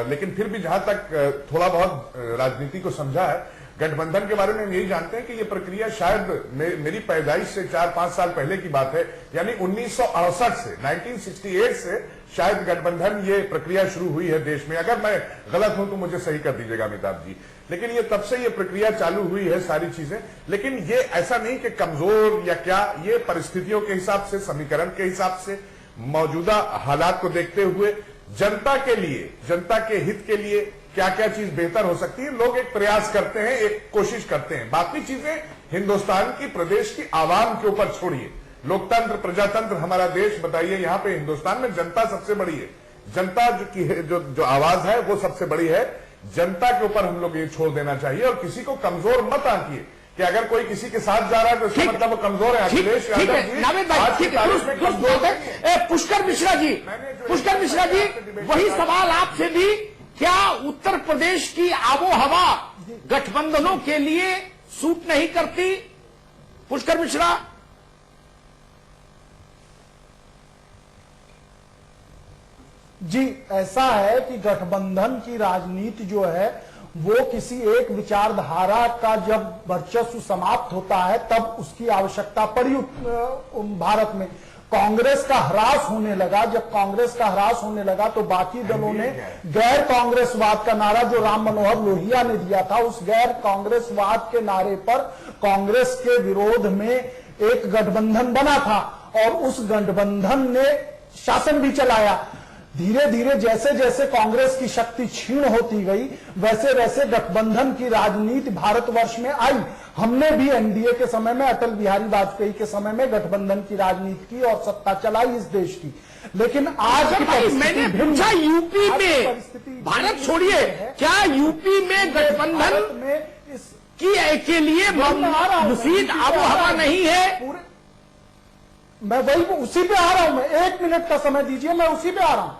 लेकिन फिर भी जहां तक थोड़ा बहुत राजनीति को समझा है, गठबंधन के बारे में हम यही जानते हैं कि ये प्रक्रिया शायद मेरी पैदाइश से 4-5 साल पहले की बात है, यानी 1968 से 1968 से शायद गठबंधन ये प्रक्रिया शुरू हुई है देश में। अगर मैं गलत हूं तो मुझे सही कर दीजिएगा अमिताभ जी, लेकिन ये तब से ये प्रक्रिया चालू हुई है सारी चीजें। लेकिन ये ऐसा नहीं कि कमजोर या क्या, ये परिस्थितियों के हिसाब से, समीकरण के हिसाब से, मौजूदा हालात को देखते हुए जनता के लिए, जनता के हित के लिए क्या क्या चीज बेहतर हो सकती है, लोग एक प्रयास करते हैं, एक कोशिश करते हैं। बाकी चीजें हिंदुस्तान की, प्रदेश की आवाम के ऊपर छोड़िए। लोकतंत्र, प्रजातंत्र हमारा देश, बताइए यहाँ पे हिंदुस्तान में जनता सबसे बड़ी है, जनता जो आवाज है वो सबसे बड़ी है। जनता के ऊपर हम लोग ये छोड़ देना चाहिए और किसी को कमजोर मत आंकिए कि अगर कोई किसी के साथ जा रहा है तो इसका मतलब वो कमजोर है। अखिलेश पुष्कर मिश्रा जी वही सवाल आपसे भी, क्या उत्तर प्रदेश की आबो हवा गठबंधनों के लिए सूट नहीं करती? पुष्कर मिश्रा जी, ऐसा है कि गठबंधन की राजनीति जो है वो किसी एक विचारधारा का जब वर्चस्व समाप्त होता है तब उसकी आवश्यकता पड़ी। भारत में कांग्रेस का ह्रास होने लगा, जब कांग्रेस का ह्रास होने लगा तो बाकी दलों ने गैर कांग्रेसवाद का नारा जो राम मनोहर लोहिया ने दिया था, उस गैर कांग्रेसवाद के नारे पर कांग्रेस के विरोध में एक गठबंधन बना था और उस गठबंधन ने शासन भी चलाया। धीरे धीरे जैसे जैसे कांग्रेस की शक्ति क्षीण होती गई वैसे वैसे गठबंधन की राजनीति भारतवर्ष में आई। हमने भी एनडीए के समय में, अटल बिहारी वाजपेयी के समय में गठबंधन की राजनीति की और सत्ता चलाई इस देश की। लेकिन आज की मैंने पूछा यूपी में, भारत छोड़िए, क्या यूपी में गठबंधन में इस के लिए मुफीद आबोहवा नहीं है? मैं वही उसी पे आ रहा हूं। मैं 1 मिनट का समय दीजिए, मैं उसी पे आ रहा हूं।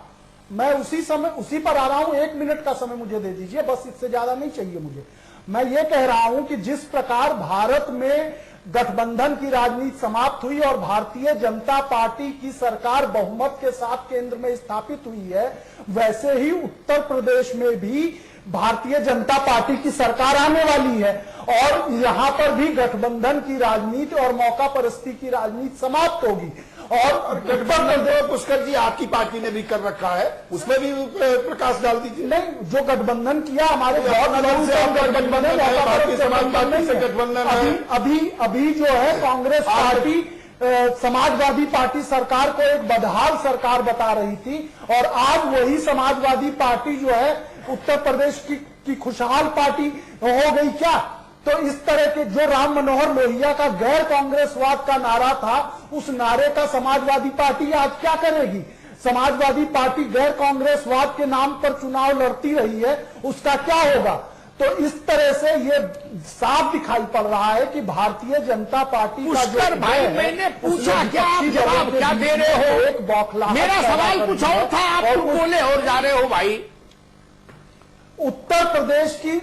मैं उसी पर आ रहा हूं। 1 मिनट का समय मुझे दे दीजिए, बस इससे ज्यादा नहीं चाहिए मुझे। मैं ये कह रहा हूं कि जिस प्रकार भारत में गठबंधन की राजनीति समाप्त हुई और भारतीय जनता पार्टी की सरकार बहुमत के साथ केंद्र में स्थापित हुई है, वैसे ही उत्तर प्रदेश में भी भारतीय जनता पार्टी की सरकार आने वाली है और यहां पर भी गठबंधन की राजनीति और मौका परस्ती की राजनीति समाप्त होगी और गठबंधन तो पुष्कर जी आपकी पार्टी ने भी कर रखा है, उसमें भी प्रकाश डाल दीजिए। नहीं, जो गठबंधन किया हमारे गठबंधन से आप गठबंधन है, भारतीय समाज पार्टी से गठबंधन है। अभी जो है कांग्रेस पार्टी समाजवादी पार्टी सरकार को एक बदहाल सरकार बता रही थी, और आज वही समाजवादी पार्टी जो है उत्तर प्रदेश की खुशहाल पार्टी हो गई क्या? तो इस तरह के जो राम मनोहर लोहिया का गैर कांग्रेसवाद का नारा था, उस नारे का समाजवादी पार्टी आज क्या करेगी? समाजवादी पार्टी गैर कांग्रेसवाद के नाम पर चुनाव लड़ती रही है, उसका क्या होगा? तो इस तरह से ये साफ दिखाई पड़ रहा है कि भारतीय जनता पार्टी का जो भाई, मैंने पूछा क्या, आप जवाब क्या दे रहे हो? एक बौखला, मेरा सवाल कुछ और था, आप बोले और जा रहे हो भाई। उत्तर प्रदेश की,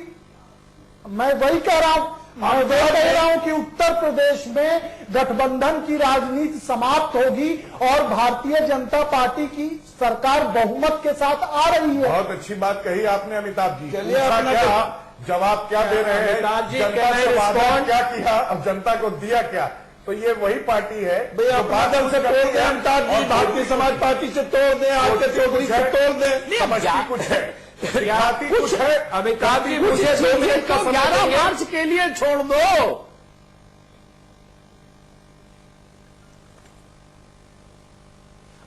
मैं वही कह रहा हूं, मैं वही कह रहा हूं कि उत्तर प्रदेश में गठबंधन की राजनीति समाप्त होगी और भारतीय जनता पार्टी की सरकार बहुमत के साथ आ रही है। बहुत अच्छी बात कही आपने अमिताभ जी। चलिए, पूछा अपना क्या, जवाब क्या दे रहे हैं, अमिताभ जी, जनता can I से वादा respond? क्या किया, अब जनता को दिया क्या? तो ये वही पार्टी है भैया बादल से तोड़ दें, अमिताभ जी भारतीय समाज पार्टी से तोड़ दें, आर के चौधरी से तोड़ दें। समझती कुछ है, जाति कुछ है। अमिताभ जी मुझे 2 मिनट का 11 मार्च के लिए छोड़ दो।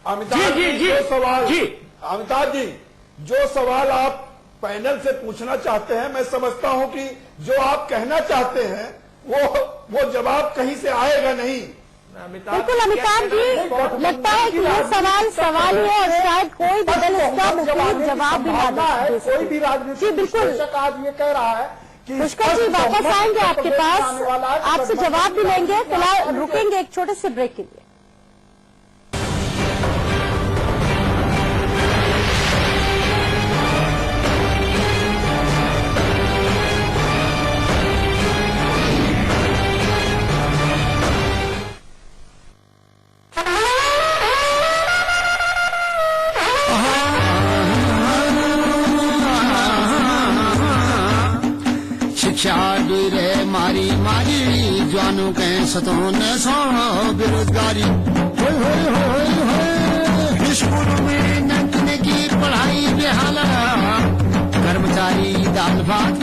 अमिताभ जी, जी, जो सवाल जी। अमिताभ जी, जो सवाल आप पैनल से पूछना चाहते हैं, मैं समझता हूं कि जो आप कहना चाहते हैं वो जवाब कहीं से आएगा नहीं। बिल्कुल अमिताभ जी, लगता है कि ये सवाल ही है और शायद कोई भी दल इसका मुफीद जवाब भी ना दे सके। कोई भी राजनीतिक जी बिल्कुल, विश्लेषक आज ये कह रहा है कि पुष्कर जी वापस आएंगे आपके पास, आपसे जवाब भी लेंगे। फिलहाल रुकेंगे एक छोटे से ब्रेक के लिए। शिक्षा रे मारी मारी जानू के सतोने सो बेरोजगारी स्कूल में नंगने की पढ़ाई बेहाल कर्मचारी दाल भात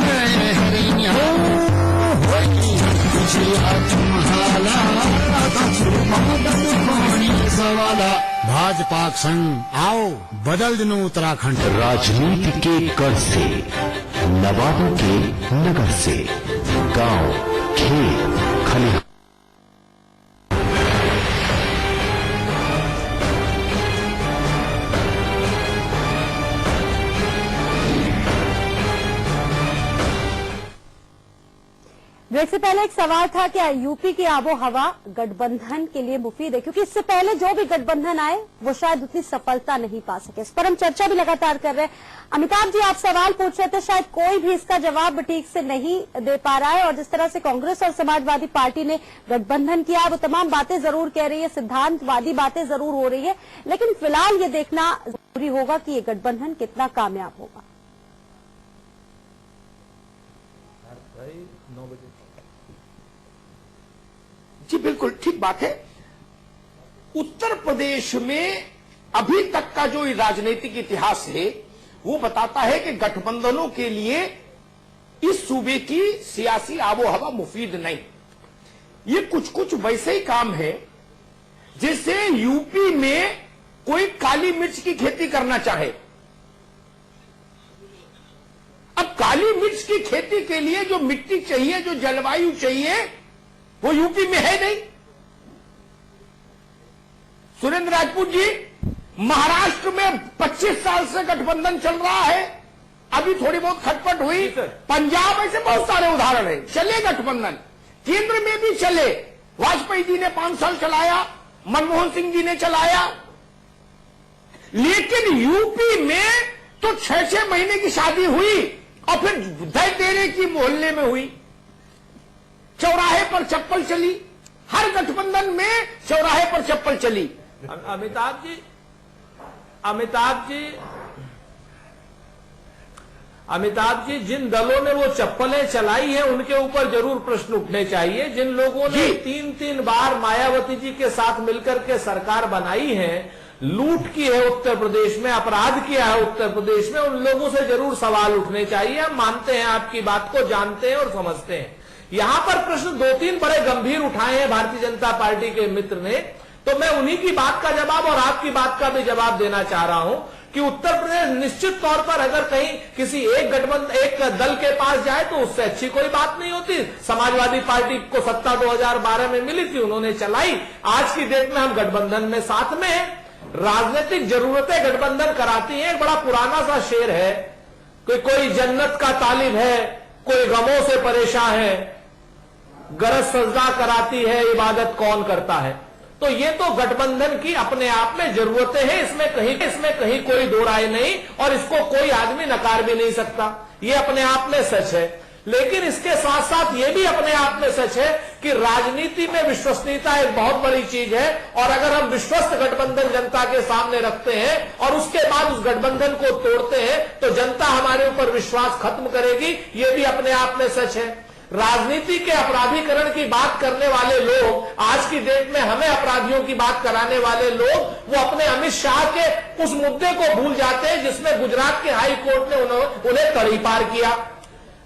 सवाला भाजपा संग आओ बदल दिनो उत्तराखंड। राजनीति के कर से, नवाबों के नगर से, गांव, खेत, खलिहान, ब्रेक से पहले एक सवाल था कि यूपी की आबो हवा गठबंधन के लिए मुफीद है, क्योंकि इससे पहले जो भी गठबंधन आए वो शायद उतनी सफलता नहीं पा सके। इस पर हम चर्चा भी लगातार कर रहे हैं। अमिताभ जी, आप सवाल पूछ रहे थे, शायद कोई भी इसका जवाब ठीक से नहीं दे पा रहा है, और जिस तरह से कांग्रेस और समाजवादी पार्टी ने गठबंधन किया, वो तमाम बातें जरूर कह रही है, सिद्धांतवादी बातें जरूर हो रही है, लेकिन फिलहाल ये देखना जरूरी होगा कि ये गठबंधन कितना कामयाब होगा। जी बिल्कुल ठीक बात है। उत्तर प्रदेश में अभी तक का जो राजनीतिक इतिहास है वो बताता है कि गठबंधनों के लिए इस सूबे की सियासी आबोहवा मुफीद नहीं। ये कुछ कुछ वैसे ही काम है जैसे यूपी में कोई काली मिर्च की खेती करना चाहे। अब काली मिर्च की खेती के लिए जो मिट्टी चाहिए, जो जलवायु चाहिए, वो यूपी में है नहीं। सुरेंद्र राजपूत जी, महाराष्ट्र में 25 साल से गठबंधन चल रहा है, अभी थोड़ी बहुत खटपट हुई। पंजाब, ऐसे बहुत सारे उदाहरण हैं, चले गठबंधन। केंद्र में भी चले, वाजपेयी जी ने 5 साल चलाया, मनमोहन सिंह जी ने चलाया, लेकिन यूपी में तो 6-6 महीने की शादी हुई और फिर दहतेरे की मोहल्ले में हुई, चौराहे पर चप्पल चली। हर गठबंधन में चौराहे पर चप्पल चली। अमिताभ जी, अमिताभ जी, जिन दलों ने वो चप्पलें चलाई हैं उनके ऊपर जरूर प्रश्न उठने चाहिए। जिन लोगों ने 3-3 बार मायावती जी के साथ मिलकर के सरकार बनाई है, लूट की है उत्तर प्रदेश में, अपराध किया है उत्तर प्रदेश में, उन लोगों से जरूर सवाल उठने चाहिए। हम मानते हैं आपकी बात को, जानते हैं और समझते हैं। यहां पर प्रश्न 2-3 बड़े गंभीर उठाए हैं भारतीय जनता पार्टी के मित्र ने, तो मैं उन्हीं की बात का जवाब और आपकी बात का भी जवाब देना चाह रहा हूं कि उत्तर प्रदेश निश्चित तौर पर अगर कहीं किसी एक दल के पास जाए तो उससे अच्छी कोई बात नहीं होती। समाजवादी पार्टी को सत्ता 2012 में मिली थी, उन्होंने चलाई। आज की डेट में हम गठबंधन में साथ में हैं। राजनीतिक जरूरतें गठबंधन कराती हैं। एक बड़ा पुराना सा शेर है कि कोई जन्नत का तालिब है, कोई गमों से परेशान है, गरज सजदा कराती है, इबादत कौन करता है। तो ये तो गठबंधन की अपने आप में जरूरतें हैं, इसमें कहीं कोई दो राय नहीं, और इसको कोई आदमी नकार भी नहीं सकता। ये अपने आप में सच है। लेकिन इसके साथ साथ ये भी अपने आप में सच है कि राजनीति में विश्वसनीयता एक बहुत बड़ी चीज है, और अगर हम विश्वस्त गठबंधन जनता के सामने रखते हैं और उसके बाद उस गठबंधन को तोड़ते हैं तो जनता हमारे ऊपर विश्वास खत्म करेगी। ये भी अपने आप में सच है। राजनीति के अपराधीकरण की बात करने वाले लोग, आज की डेट में हमें अपराधियों की बात कराने वाले लोग, वो अपने अमित शाह के उस मुद्दे को भूल जाते हैं जिसमें गुजरात के हाई कोर्ट ने उन्हें तड़ीपार किया।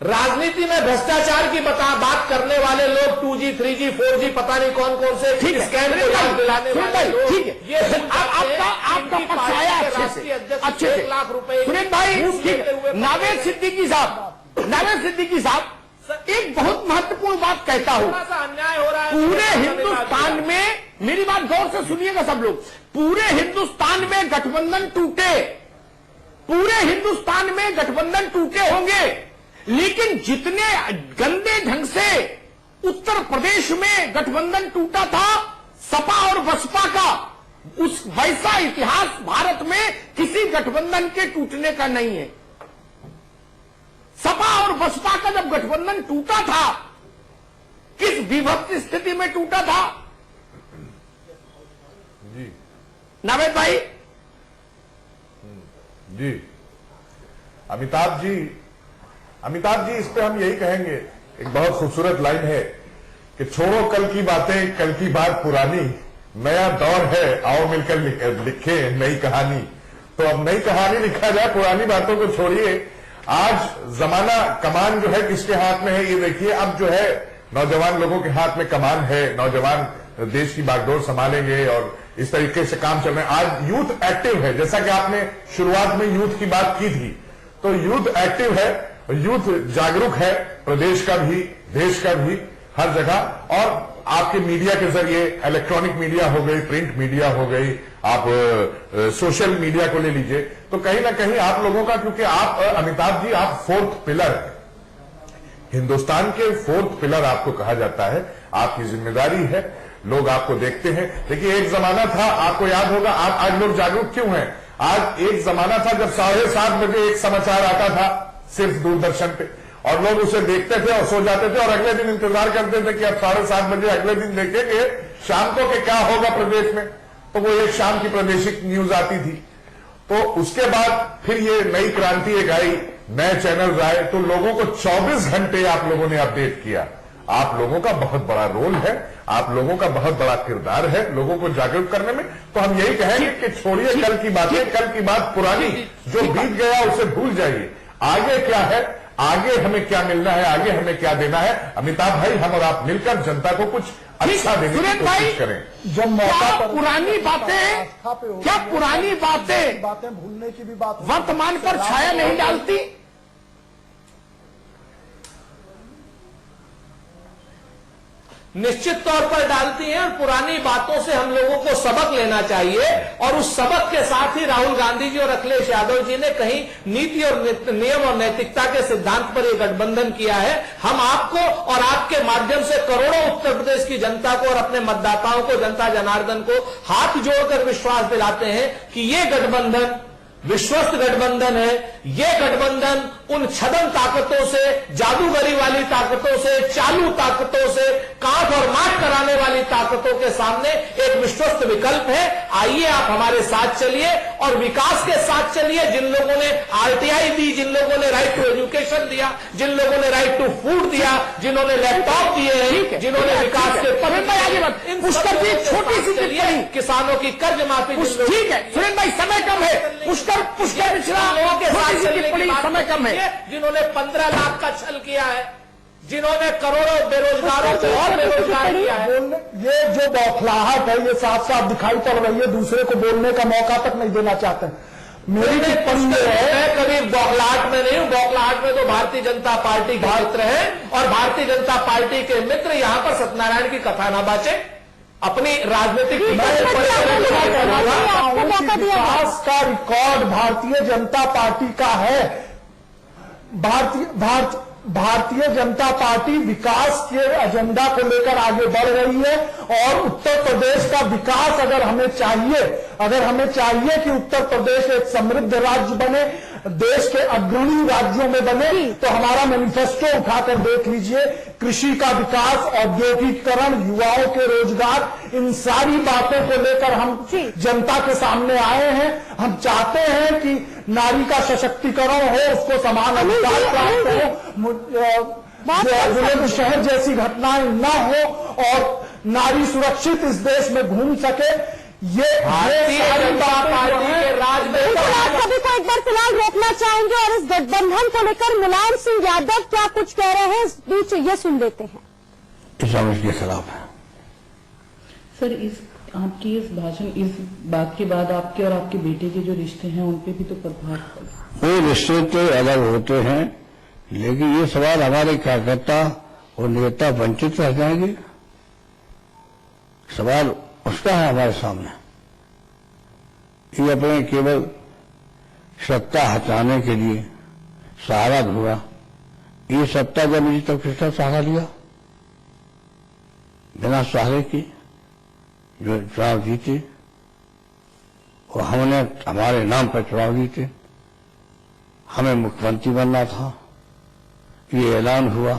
राजनीति में भ्रष्टाचार की बात करने वाले लोग 2G, 3G, 4G, पता नहीं कौन कौन से स्कैम को याद दिलाने वाले लोग, ये आपका पक्ष आया अच्छे से। 1 लाख रुपए सुरेश भाई, नावेद सिद्दीकी साहब एक बहुत महत्वपूर्ण बात कहता हूं। अन्याय हो रहा है पूरे हिंदुस्तान में, मेरी बात गौर से सुनिएगा सब लोग, पूरे हिंदुस्तान में गठबंधन टूटे, पूरे हिंदुस्तान में गठबंधन टूटे होंगे, लेकिन जितने गंदे ढंग से उत्तर प्रदेश में गठबंधन टूटा था सपा और बसपा का, उस वैसा इतिहास भारत में किसी गठबंधन के टूटने का नहीं है। सपा और बसपा का जब गठबंधन टूटा था, किस विभक्त स्थिति में टूटा था जी नावेद भाई? जी अमिताभ जी, इस पे हम यही कहेंगे, एक बहुत खूबसूरत लाइन है कि छोड़ो कल की बातें, कल की बात पुरानी, नया दौर है, आओ मिलकर लिखे नई कहानी। तो अब नई कहानी लिखा जाए, पुरानी बातों को छोड़िए। आज जमाना, कमान जो है किसके हाथ में है ये देखिए। अब जो है नौजवान लोगों के हाथ में कमान है, नौजवान देश की बागडोर संभालेंगे और इस तरीके से काम चल रहे हैं। आज यूथ एक्टिव है, जैसा कि आपने शुरुआत में यूथ की बात की थी, तो यूथ एक्टिव है, यूथ जागरूक है, प्रदेश का भी, देश का भी, हर जगह। और आपके मीडिया के जरिए, इलेक्ट्रॉनिक मीडिया हो गई, प्रिंट मीडिया हो गई, आप सोशल मीडिया को ले लीजिए, तो कहीं ना कहीं आप लोगों का, क्योंकि आप अमिताभ जी, आप 4th पिलर है, हिंदुस्तान के 4th पिलर आपको कहा जाता है। आपकी जिम्मेदारी है, लोग आपको देखते हैं। देखिए एक जमाना था, आपको याद होगा, आप आज लोग जागरूक क्यों हैं? आज एक जमाना था जब 7:30 बजे एक समाचार आता था सिर्फ दूरदर्शन पे, और लोग उसे देखते थे और सो जाते थे, और अगले दिन इंतजार करते थे कि अब 7:30 बजे अगले दिन देखेंगे शाम को कि क्या होगा प्रदेश में। तो वो एक शाम की प्रादेशिक न्यूज आती थी। तो उसके बाद फिर ये नई क्रांति एक आई, नए चैनल आए, तो लोगों को 24 घंटे आप लोगों ने अपडेट किया। आप लोगों का बहुत बड़ा रोल है, आप लोगों का बहुत बड़ा किरदार है लोगों को जागरूक करने में। तो हम यही कहेंगे कि छोड़िए कल की बातें, कल की बात पुरानी, जो बीत गया उसे भूल जाइए। आगे क्या है, आगे हमें क्या मिलना है, आगे हमें क्या देना है। अमिताभ भाई, हम और आप मिलकर जनता को कुछ अच्छा देने की कोशिश करें। जब मौका पर पुरानी बातें, क्या पुरानी बातें भूलने की भी बात वर्तमान पर छाया नहीं डालती? निश्चित तौर पर डालती हैं, और पुरानी बातों से हम लोगों को सबक लेना चाहिए। और उस सबक के साथ ही राहुल गांधी जी और अखिलेश यादव जी ने कहीं नीति और नियम और नैतिकता के सिद्धांत पर यह गठबंधन किया है। हम आपको और आपके माध्यम से करोड़ों उत्तर प्रदेश की जनता को और अपने मतदाताओं को, जनता जनार्दन को हाथ जोड़कर विश्वास दिलाते हैं कि ये गठबंधन विश्वस्त गठबंधन है। ये गठबंधन उन छदम ताकतों से, जादूगरी वाली ताकतों से, चालू ताकतों से, काट और माट कराने वाली ताकतों के सामने एक विश्वस्त विकल्प है। आइए आप हमारे साथ चलिए और विकास के साथ चलिए। जिन लोगों ने आरटीआई दी, जिन लोगों ने राइट टू एजुकेशन दिया, जिन लोगों ने राइट टू फूड दिया, जिन्होंने लैपटॉप दिए हैं, जिन्होंने विकास के पुष्कर जी छोटी सी टिप्पणी, किसानों की कर्ज माफी, ठीक है सुरेंद्र भाई समय कम है, पुष्कर मिश्रा लोगों के साथ टिप्पणी समय कम है, जिन्होंने 15 लाख का छल किया है, जिन्होंने करोड़ों बेरोजगारों को और बेरोजगार किया है। ये जो बौखलाहट है ये साफ साफ दिखाई पड़ रही है, दूसरे को बोलने का मौका तक नहीं देना चाहते। मेरी टिप्पणी है, मैं कभी बौखलाहट में नहीं हूं। बौखलाहट में तो भारतीय जनता पार्टी के मित्र है और भारतीय जनता पार्टी के मित्र यहां पर सत्यनारायण की कथा ना बाचे, अपनी राजनीतिक विकास का रिकॉर्ड भारतीय जनता पार्टी का है। भारतीय जनता पार्टी विकास के एजेंडा को लेकर आगे बढ़ रही है और उत्तर प्रदेश का विकास अगर हमें चाहिए कि उत्तर प्रदेश एक समृद्ध राज्य बने, देश के अग्रणी राज्यों में बने, तो हमारा मैनिफेस्टो उठाकर देख लीजिए। कृषि का विकास, औद्योगिकीकरण, युवाओं के रोजगार, इन सारी बातों को लेकर हम जनता के सामने आए हैं। हम चाहते हैं कि नारी का सशक्तिकरण हो, उसको समान अधिकार प्राप्त हो, बुलंदशहर जैसी घटनाएं न हो और नारी सुरक्षित इस देश में घूम सके। ये भारतीय जनता पार्टी के राज में आप सभी को एक बार फिलहाल रोकना चाहेंगे और इस गठबंधन को लेकर मुलायम सिंह यादव क्या कुछ कह रहे हैं, इस बीच ये सुन लेते हैं। इस्लामिस्ट के खिलाफ है सर। आपकी इस भाषण, इस बात के बाद आपके और आपके बेटे के जो रिश्ते हैं उन पे भी तो प्रभाव पड़ा। वो रिश्ते तो अलग होते हैं, लेकिन ये सवाल हमारे कार्यकर्ता और नेता वंचित रह जाएंगे, सवाल उसका है हमारे सामने। ये अपने केवल सत्ता हटाने के लिए सहारा ढूंढा। ये सत्ता जब मुझे तब किसका सहारा लिया, बिना सहारे की जो चुनाव जीते, और हमने हमारे नाम पर चुनाव जीते। हमें मुख्यमंत्री बनना था, ये ऐलान हुआ,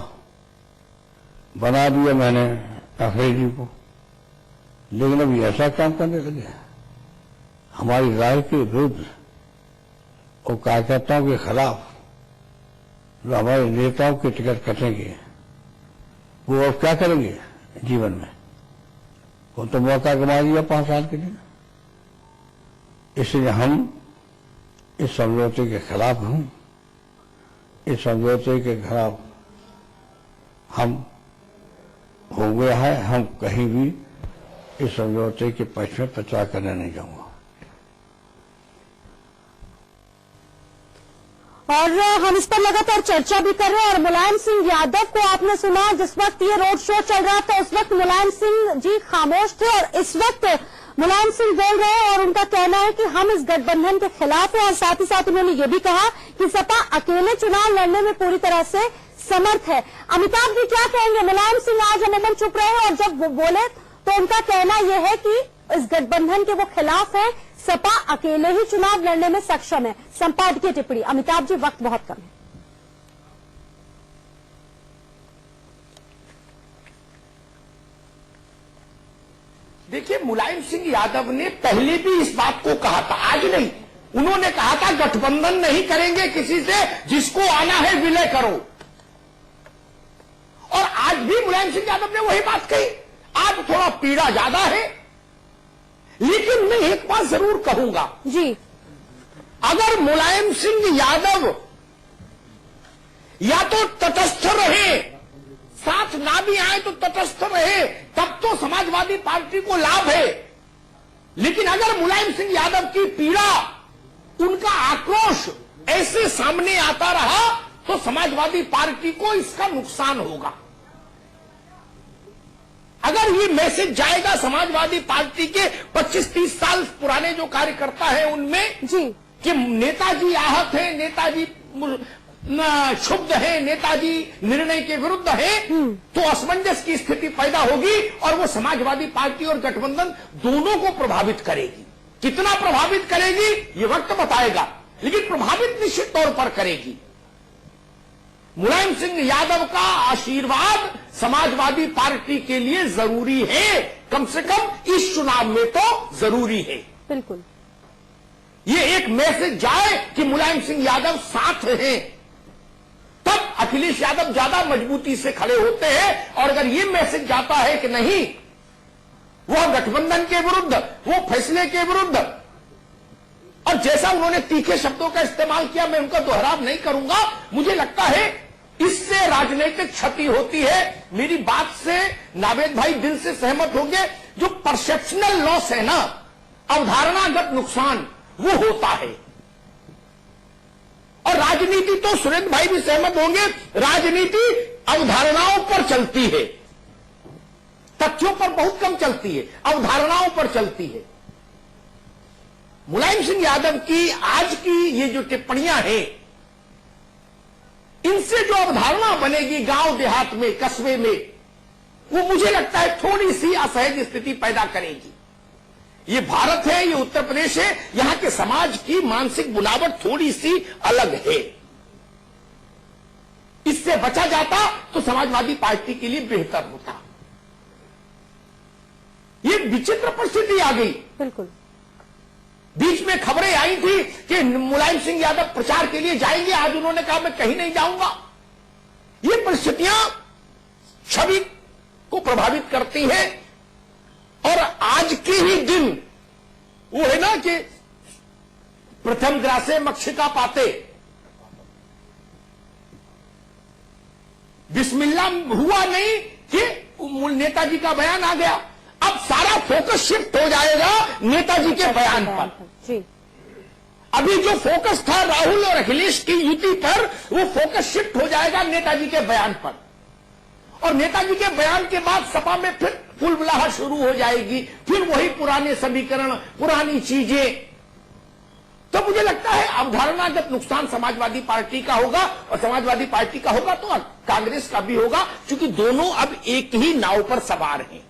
बना दिया मैंने अखिलेश जी को, लेकिन अब ऐसा काम करने लगे हमारी राय के विरुद्ध और कार्यकर्ताओं के खिलाफ। जो हमारे नेताओं के टिकट कटेंगे वो अब क्या करेंगे जीवन में, वो तो मौका गंवा दिया 5 साल के लिए। इसलिए हम इस समझौते के खिलाफ हूं। इस समझौते के खिलाफ हम हो गया है। हम कहीं भी इस समझौते के पक्ष में प्रचार करने नहीं जाऊंगा। और हम इस पर लगातार चर्चा भी कर रहे हैं। और मुलायम सिंह यादव को आपने सुना, जिस वक्त ये रोड शो चल रहा था उस वक्त मुलायम सिंह जी खामोश थे और इस वक्त मुलायम सिंह बोल रहे हैं और उनका कहना है कि हम इस गठबंधन के खिलाफ हैं। और साथ ही साथ उन्होंने ये भी कहा कि सपा अकेले चुनाव लड़ने में पूरी तरह से समर्थ है। अमिताभ जी क्या कहेंगे? मुलायम सिंह आज अमूमन चुप रहे और जब वो बोले तो उनका कहना यह है कि इस गठबंधन के वो खिलाफ है, सपा अकेले ही चुनाव लड़ने में सक्षम है। संपादकीय टिप्पणी। अमिताभ जी वक्त बहुत कम है। देखिए, मुलायम सिंह यादव ने पहले भी इस बात को कहा था, आज नहीं। उन्होंने कहा था गठबंधन नहीं करेंगे किसी से, जिसको आना है विलय करो। और आज भी मुलायम सिंह यादव ने वही बात कही। आज थोड़ा पीड़ा ज्यादा है, लेकिन मैं एक बात जरूर कहूंगा जी, अगर मुलायम सिंह यादव या तो तटस्थ रहे, साथ ना भी आए तो तटस्थ रहे, तब तो समाजवादी पार्टी को लाभ है। लेकिन अगर मुलायम सिंह यादव की पीड़ा, उनका आक्रोश ऐसे सामने आता रहा तो समाजवादी पार्टी को इसका नुकसान होगा। अगर ये मैसेज जाएगा समाजवादी पार्टी के 25-30 साल पुराने जो कार्यकर्ता हैं उनमें जी, कि नेताजी आहत हैं, नेताजी क्षुब्ध है, नेताजी निर्णय के विरुद्ध है, तो असमंजस की स्थिति पैदा होगी और वो समाजवादी पार्टी और गठबंधन दोनों को प्रभावित करेगी। कितना प्रभावित करेगी ये वक्त बताएगा, लेकिन प्रभावित निश्चित तौर पर करेगी। मुलायम सिंह यादव का आशीर्वाद समाजवादी पार्टी के लिए जरूरी है, कम से कम इस चुनाव में तो जरूरी है। बिल्कुल, ये एक मैसेज जाए कि मुलायम सिंह यादव साथ हैं, तब अखिलेश यादव ज्यादा मजबूती से खड़े होते हैं। और अगर ये मैसेज जाता है कि नहीं, वह गठबंधन के विरुद्ध, वो फैसले के विरुद्ध, और जैसा उन्होंने तीखे शब्दों का इस्तेमाल किया, मैं उनका दोहराव नहीं करूंगा, मुझे लगता है इससे राजनीतिक क्षति होती है। मेरी बात से नावेद भाई दिल से सहमत होंगे। जो परसेप्शनल लॉस है ना, अवधारणागत नुकसान, वो होता है। और राजनीति तो सुरेंद्र भाई भी सहमत होंगे, राजनीति अवधारणाओं पर चलती है, तथ्यों पर बहुत कम चलती है, अवधारणाओं पर चलती है। मुलायम सिंह यादव की आज की ये जो टिप्पणियां हैं, इनसे जो अवधारणा बनेगी गांव देहात में, कस्बे में, वो मुझे लगता है थोड़ी सी असहज स्थिति पैदा करेगी। ये भारत है, ये उत्तर प्रदेश है, यहां के समाज की मानसिक बुनावट थोड़ी सी अलग है। इससे बचा जाता तो समाजवादी पार्टी के लिए बेहतर होता। ये विचित्र परिस्थिति आ गई। बिल्कुल, बीच में खबरें आई थी कि मुलायम सिंह यादव प्रचार के लिए जाएंगे, आज उन्होंने कहा मैं कहीं नहीं जाऊंगा। ये परिस्थितियां छवि को प्रभावित करती हैं। और आज के ही दिन वो है ना कि प्रथम ग्रासे मक्षिका पाते, बिस्मिल्लाह हुआ नहीं कि नेताजी का बयान आ गया। अब सारा फोकस शिफ्ट हो जाएगा नेताजी के बयान पर। जी, अभी जो फोकस था राहुल और अखिलेश की युति पर, वो फोकस शिफ्ट हो जाएगा नेताजी के बयान पर। और नेताजी के बयान के बाद सपा में फिर फुलबुलाहट शुरू हो जाएगी, फिर वही पुराने समीकरण, पुरानी चीजें। तो मुझे लगता है अवधारणागत नुकसान समाजवादी पार्टी का होगा, और समाजवादी पार्टी का होगा तो कांग्रेस का भी होगा, क्योंकि दोनों अब एक ही नाव पर सवार हैं।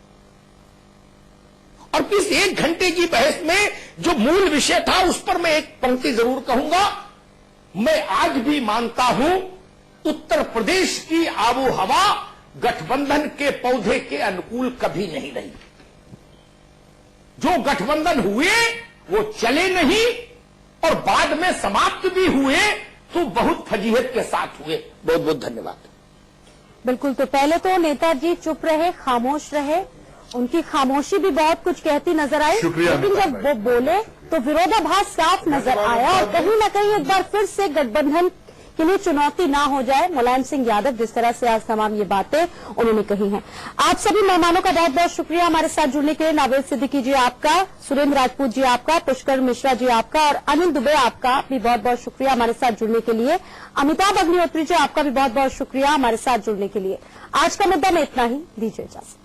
और इस 1 घंटे की बहस में जो मूल विषय था, उस पर मैं एक पंक्ति जरूर कहूंगा। मैं आज भी मानता हूं उत्तर प्रदेश की आबो हवा गठबंधन के पौधे के अनुकूल कभी नहीं रही। जो गठबंधन हुए वो चले नहीं, और बाद में समाप्त भी हुए तो बहुत फजीहत के साथ हुए। बहुत बहुत धन्यवाद। बिल्कुल, तो पहले तो नेताजी चुप रहे, खामोश रहे, उनकी खामोशी भी बहुत कुछ कहती नजर आई, लेकिन जब वो बोले तो विरोधाभास साफ नजर आया। और कहीं न कहीं एक बार फिर से गठबंधन के लिए चुनौती ना हो जाए। मुलायम सिंह यादव जिस तरह से आज तमाम ये बातें उन्होंने कही हैं। आप सभी मेहमानों का बहुत बहुत शुक्रिया हमारे साथ जुड़ने के लिए। नावेद सिद्दीकी जी आपका, सुरेंद्र राजपूत जी आपका, पुष्कर मिश्रा जी आपका, और अनिल दुबे आपका भी बहुत बहुत शुक्रिया हमारे साथ जुड़ने के लिए। अमिताभ अग्निहोत्री जी आपका भी बहुत बहुत शुक्रिया हमारे साथ जुड़ने के लिए। आज का मुद्दा में इतना ही, दीजिए इजाजत।